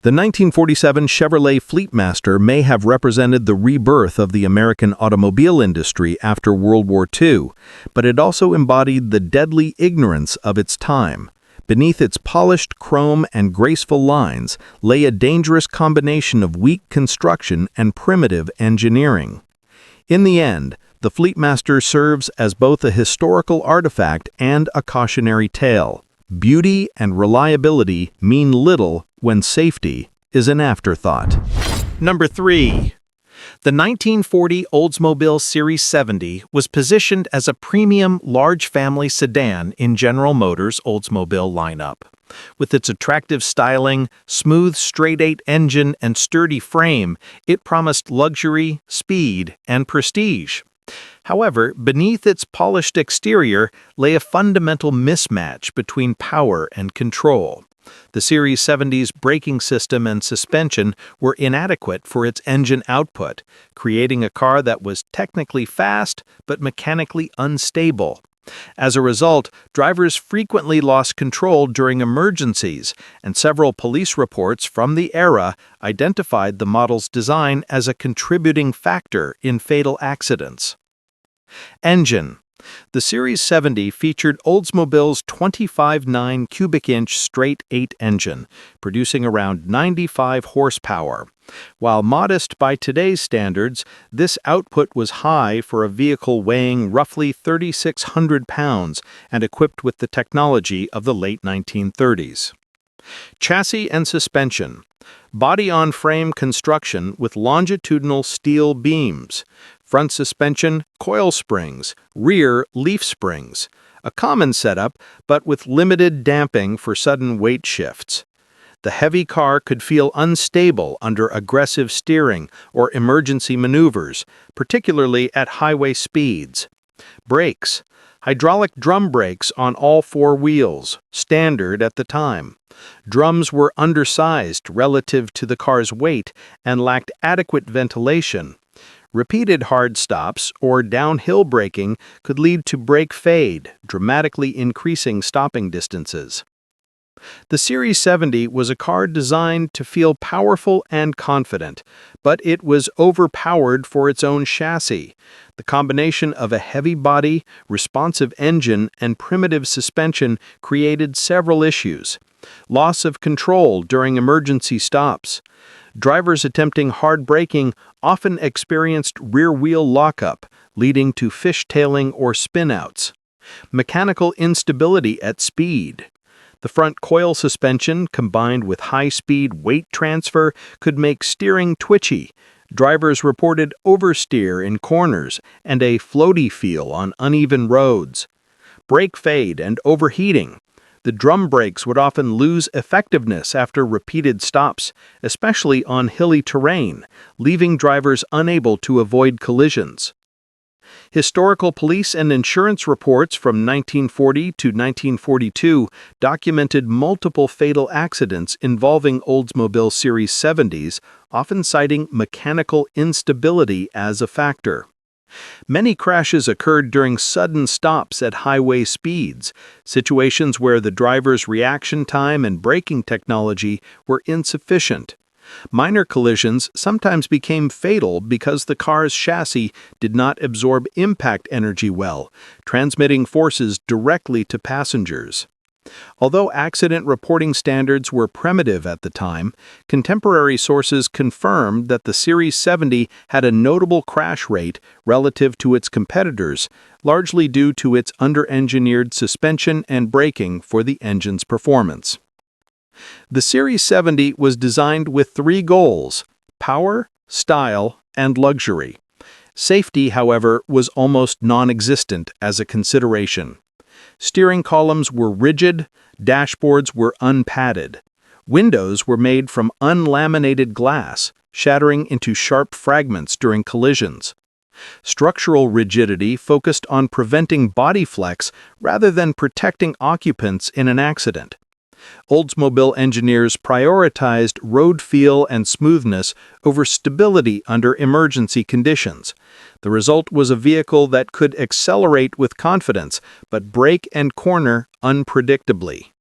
S3: The 1947 Chevrolet Fleetmaster may have represented the rebirth of the American automobile industry after World War II, but it also embodied the deadly ignorance of its time. Beneath its polished chrome and graceful lines lay a dangerous combination of weak construction and primitive engineering. In the end, the Fleetmaster serves as both a historical artifact and a cautionary tale. Beauty and reliability mean little when safety is an afterthought.
S1: Number 3. The 1940 Oldsmobile Series 70 was positioned as a premium large family sedan in General Motors' Oldsmobile lineup. With its attractive styling, smooth straight-eight engine, and sturdy frame, it promised luxury, speed, and prestige. However, beneath its polished exterior lay a fundamental mismatch between power and control. The Series 70's braking system and suspension were inadequate for its engine output, creating a car that was technically fast but mechanically unstable. As a result, drivers frequently lost control during emergencies, and several police reports from the era identified the model's design as a contributing factor in fatal accidents. Engine. The Series 70 featured Oldsmobile's 25.9 cubic-inch straight-eight engine, producing around 95 horsepower. While modest by today's standards, this output was high for a vehicle weighing roughly 3,600 pounds and equipped with the technology of the late 1930s. Chassis and suspension. Body-on-frame construction with longitudinal steel beams. Front suspension, coil springs, rear leaf springs. A common setup, but with limited damping for sudden weight shifts. The heavy car could feel unstable under aggressive steering or emergency maneuvers, particularly at highway speeds. Brakes. Hydraulic drum brakes on all four wheels, standard at the time. Drums were undersized relative to the car's weight and lacked adequate ventilation. Repeated hard stops or downhill braking could lead to brake fade, dramatically increasing stopping distances. The Series 70 was a car designed to feel powerful and confident, but it was overpowered for its own chassis. The combination of a heavy body, responsive engine, and primitive suspension created several issues. Loss of control during emergency stops. Drivers attempting hard braking often experienced rear-wheel lockup, leading to fishtailing or spinouts. Mechanical instability at speed. The front coil suspension, combined with high-speed weight transfer, could make steering twitchy,
S3: Drivers reported oversteer in corners and a floaty feel on uneven roads. Brake fade and overheating. The drum brakes would often lose effectiveness after repeated stops, especially on hilly terrain, leaving drivers unable to avoid collisions. Historical police and insurance reports from 1940 to 1942 documented multiple fatal accidents involving Oldsmobile Series 70s, often citing mechanical instability as a factor. Many crashes occurred during sudden stops at highway speeds, situations where the driver's reaction time and braking technology were insufficient. Minor collisions sometimes became fatal because the car's chassis did not absorb impact energy well, transmitting forces directly to passengers. Although accident reporting standards were primitive at the time, contemporary sources confirm that the Series 70 had a notable crash rate relative to its competitors, largely due to its under-engineered suspension and braking for the engine's performance. The Series 70 was designed with three goals: power, style, and luxury. Safety, however, was almost non-existent as a consideration. Steering columns were rigid, dashboards were unpadded. Windows were made from unlaminated glass, shattering into sharp fragments during collisions. Structural rigidity focused on preventing body flex rather than protecting occupants in an accident. Oldsmobile engineers prioritized road feel and smoothness over stability under emergency conditions. The result was a vehicle that could accelerate with confidence, but brake and corner unpredictably.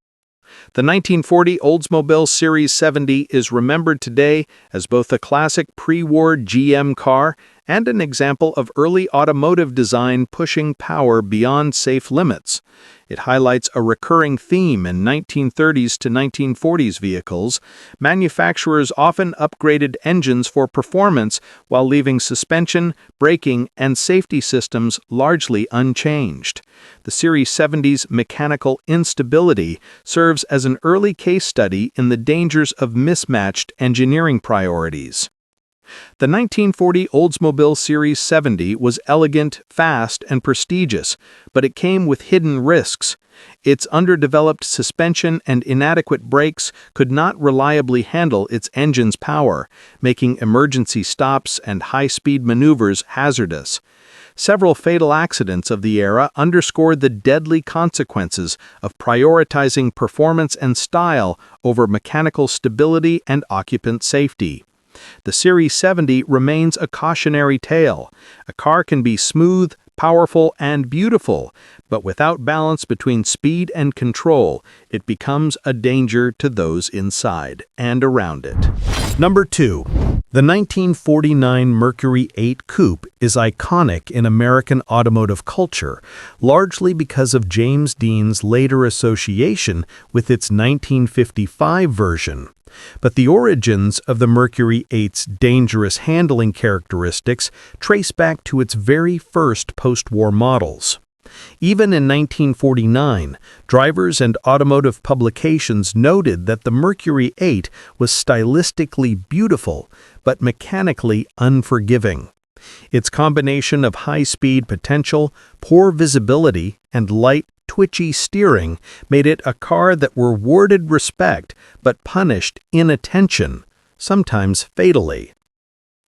S3: The 1940 Oldsmobile Series 70 is remembered today as both a classic pre-war GM car and an example of early automotive design pushing power beyond safe limits. It highlights a recurring theme in 1930s to 1940s vehicles. Manufacturers often upgraded engines for performance while leaving suspension, braking, and safety systems largely unchanged. The Series 70's mechanical instability serves as an early case study in the dangers of mismatched engineering priorities. The 1940 Oldsmobile Series 70 was elegant, fast, and prestigious, but it came with hidden risks. Its underdeveloped suspension and inadequate brakes could not reliably handle its engine's power, making emergency stops and high-speed maneuvers hazardous. Several fatal accidents of the era underscored the deadly consequences of prioritizing performance and style over mechanical stability and occupant safety. The Series 70 remains a cautionary tale. A car can be smooth, powerful, and beautiful, but without balance between speed and control, it becomes a danger to those inside and around it. Number 2. The 1949 Mercury 8 Coupe is iconic in American automotive culture, largely because of James Dean's later association with its 1955 version. But the origins of the Mercury 8's dangerous handling characteristics trace back to its very first post-war models. Even in 1949, drivers and automotive publications noted that the Mercury 8 was stylistically beautiful, but mechanically unforgiving. Its combination of high-speed potential, poor visibility, and light, twitchy steering made it a car that rewarded respect but punished inattention, sometimes fatally.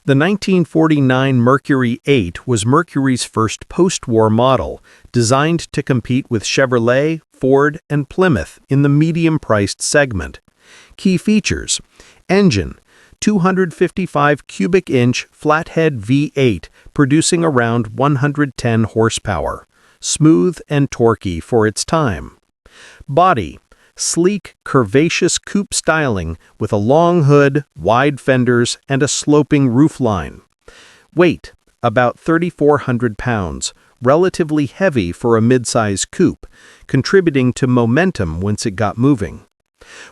S3: The 1949 Mercury 8 was Mercury's first post-war model, designed to compete with Chevrolet, Ford, and Plymouth in the medium-priced segment. Key features: engine, 255 cubic-inch flathead V8 producing around 110 horsepower. Smooth and torquey for its time. Body, sleek, curvaceous coupe styling with a long hood, wide fenders, and a sloping roofline. Weight, about 3,400 pounds, relatively heavy for a midsize coupe, contributing to momentum once it got moving.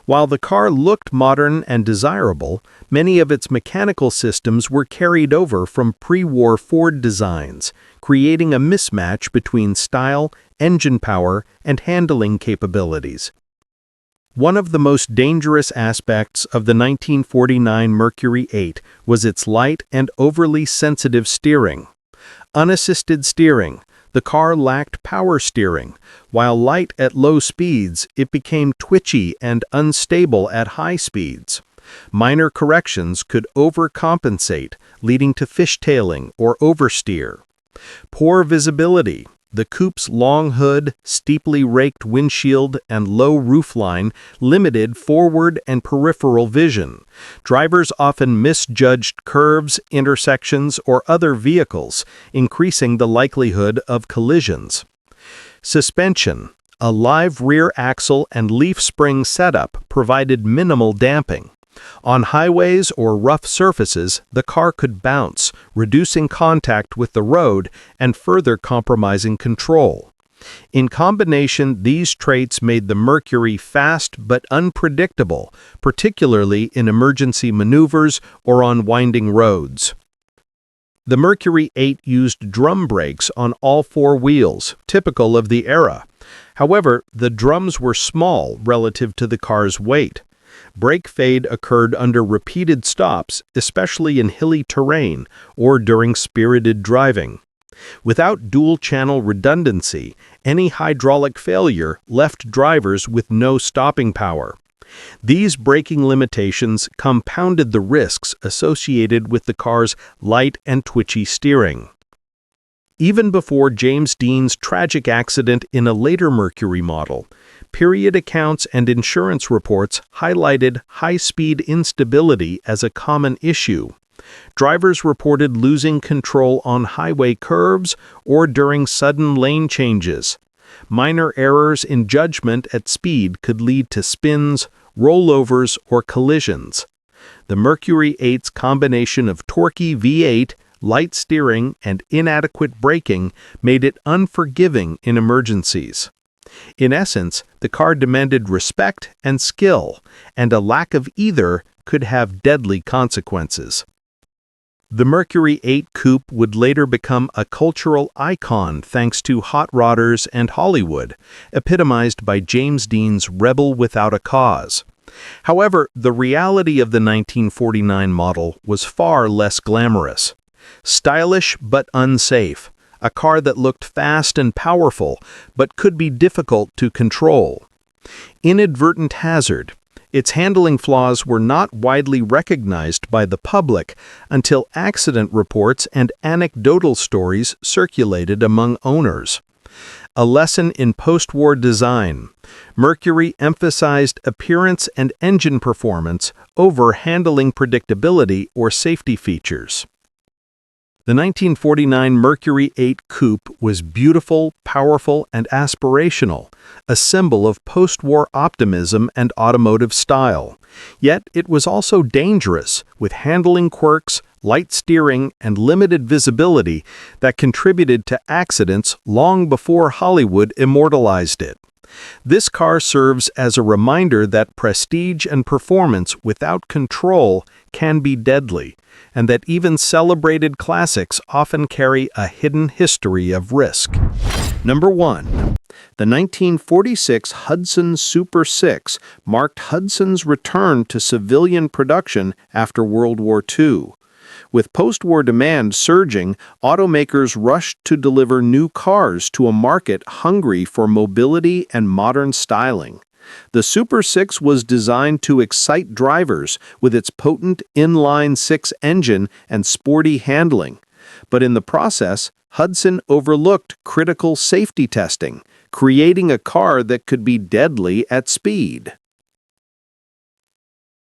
S3: While the car looked modern and desirable, many of its mechanical systems were carried over from pre-war Ford designs, creating a mismatch between style, engine power, and handling capabilities. One of the most dangerous aspects of the 1949 Mercury 8 was its light and overly sensitive steering. Unassisted steering, the car lacked power steering. While light at low speeds, it became twitchy and unstable at high speeds. Minor corrections could overcompensate, leading to fishtailing or oversteer. Poor visibility. The coupe's long hood, steeply raked windshield, and low roofline limited forward and peripheral vision. Drivers often misjudged curves, intersections, or other vehicles, increasing the likelihood of collisions. Suspension. A live rear axle and leaf spring setup provided minimal damping. On highways or rough surfaces, the car could bounce, reducing contact with the road and further compromising control. In combination, these traits made the Mercury fast but unpredictable, particularly in emergency maneuvers or on winding roads. The Mercury 8 used drum brakes on all four wheels, typical of the era. However, the drums were small relative to the car's weight. Brake fade occurred under repeated stops, especially in hilly terrain or during spirited driving. Without dual-channel redundancy, any hydraulic failure left drivers with no stopping power. These braking limitations compounded the risks associated with the car's light and twitchy steering. Even before James Dean's tragic accident in a later Mercury model, period accounts and insurance reports highlighted high-speed instability as a common issue. Drivers reported losing control on highway curves or during sudden lane changes. Minor errors in judgment at speed could lead to spins, rollovers, or collisions. The Mercury 8's combination of torquey V8, light steering, and inadequate braking made it unforgiving in emergencies. In essence, the car demanded respect and skill, and a lack of either could have deadly consequences. The Mercury 8 Coupe would later become a cultural icon thanks to hot rodders and Hollywood, epitomized by James Dean's Rebel Without a Cause. However, the reality of the 1949 model was far less glamorous. Stylish but unsafe, a car that looked fast and powerful but could be difficult to control. Inadvertent hazard. Its handling flaws were not widely recognized by the public until accident reports and anecdotal stories circulated among owners. A lesson in post-war design. Mercury emphasized appearance and engine performance over handling predictability or safety features. The 1949 Mercury 8 Coupe was beautiful, powerful, and aspirational, a symbol of post-war optimism and automotive style. Yet it was also dangerous, with handling quirks, light steering, and limited visibility that contributed to accidents long before Hollywood immortalized it. This car serves as a reminder that prestige and performance without control can be deadly, and that even celebrated classics often carry a hidden history of risk. Number 1. The 1946 Hudson Super 6 marked Hudson's return to civilian production after World War II. With post-war demand surging, automakers rushed to deliver new cars to a market hungry for mobility and modern styling. The Super 6 was designed to excite drivers with its potent inline-six engine and sporty handling. But in the process, Hudson overlooked critical safety testing, creating a car that could be deadly at speed.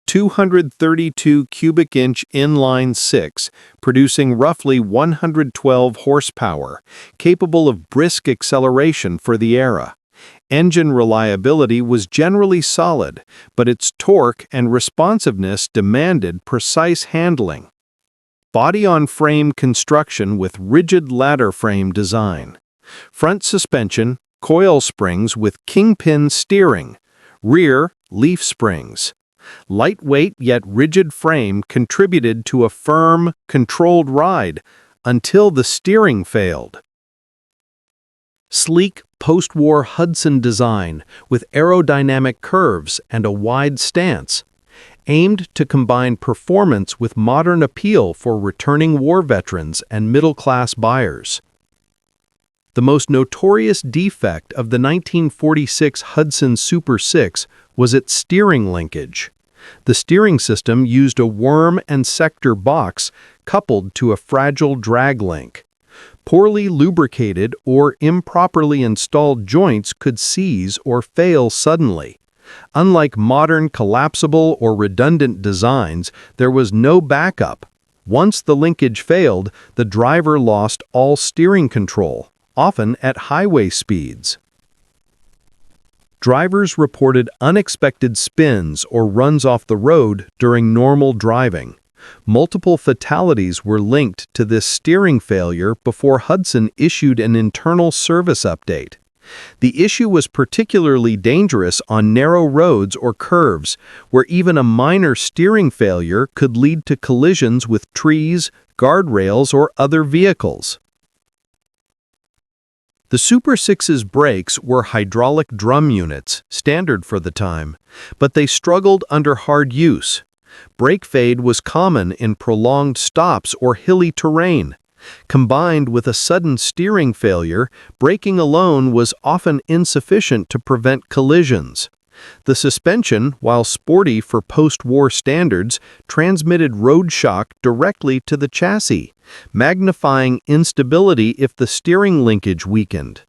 S3: 232 cubic inch inline-six, producing roughly 112 horsepower, capable of brisk acceleration for the era. Engine reliability was generally solid, but its torque and responsiveness demanded precise handling. Body-on-frame construction with rigid ladder frame design. Front suspension, coil springs with kingpin steering. Rear, leaf springs. Lightweight yet rigid frame contributed to a firm, controlled ride until the steering failed. Sleek, post-war Hudson design with aerodynamic curves and a wide stance, aimed to combine performance with modern appeal for returning war veterans and middle-class buyers. The most notorious defect of the 1946 Hudson Super 6 was its steering linkage. The steering system used a worm and sector box coupled to a fragile drag link. Poorly lubricated or improperly installed joints could seize or fail suddenly. Unlike modern collapsible or redundant designs, there was no backup. Once the linkage failed, the driver lost all steering control, often at highway speeds. Drivers reported unexpected spins or runs off the road during normal driving. Multiple fatalities were linked to this steering failure before Hudson issued an internal service update. The issue was particularly dangerous on narrow roads or curves, where even a minor steering failure could lead to collisions with trees, guardrails, or other vehicles. The Super 6's brakes were hydraulic drum units, standard for the time, but they struggled under hard use. Brake fade was common in prolonged stops or hilly terrain. Combined with a sudden steering failure, braking alone was often insufficient to prevent collisions. The suspension, while sporty for post-war standards, transmitted road shock directly to the chassis, magnifying instability if the steering linkage weakened.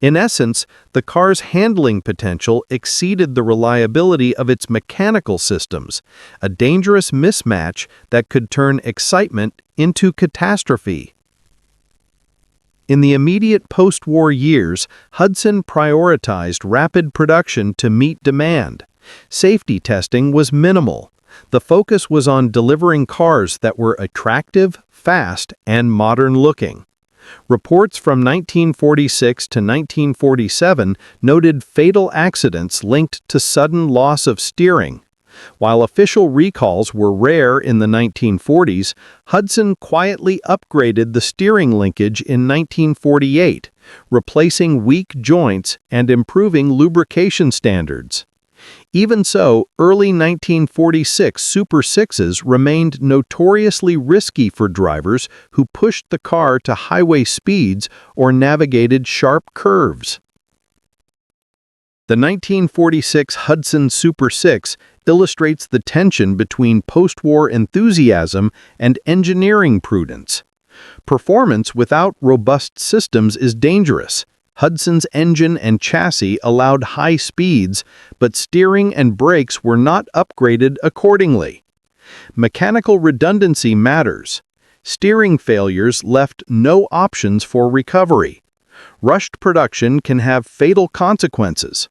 S3: In essence, the car's handling potential exceeded the reliability of its mechanical systems, a dangerous mismatch that could turn excitement into catastrophe. In the immediate post-war years, Hudson prioritized rapid production to meet demand. Safety testing was minimal. The focus was on delivering cars that were attractive, fast, and modern-looking. Reports from 1946 to 1947 noted fatal accidents linked to sudden loss of steering. While official recalls were rare in the 1940s, Hudson quietly upgraded the steering linkage in 1948, replacing weak joints and improving lubrication standards. Even so, early 1946 Super 6s remained notoriously risky for drivers who pushed the car to highway speeds or navigated sharp curves. The 1946 Hudson Super 6 illustrates the tension between post-war enthusiasm and engineering prudence. Performance without robust systems is dangerous. Hudson's engine and chassis allowed high speeds, but steering and brakes were not upgraded accordingly. Mechanical redundancy matters. Steering failures left no options for recovery. Rushed production can have fatal consequences.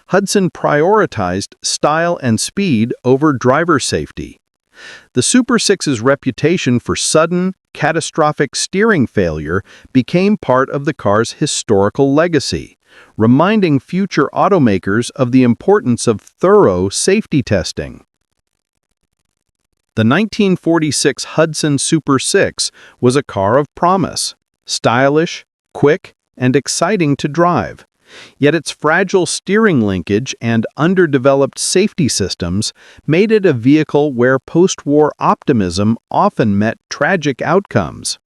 S3: Hudson prioritized style and speed over driver safety. The Super 6's reputation for sudden, catastrophic steering failure became part of the car's historical legacy, reminding future automakers of the importance of thorough safety testing. The 1946 Hudson Super 6 was a car of promise, stylish, quick, and exciting to drive. Yet its fragile steering linkage and underdeveloped safety systems made it a vehicle where post-war optimism often met tragic outcomes.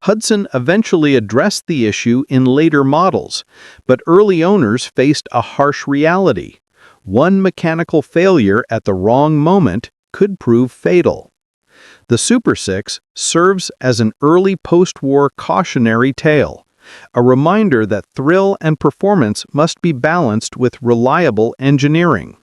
S3: Hudson eventually addressed the issue in later models, but early owners faced a harsh reality. One mechanical failure at the wrong moment could prove fatal. The Super 6 serves as an early post-war cautionary tale, a reminder that thrill and performance must be balanced with reliable engineering.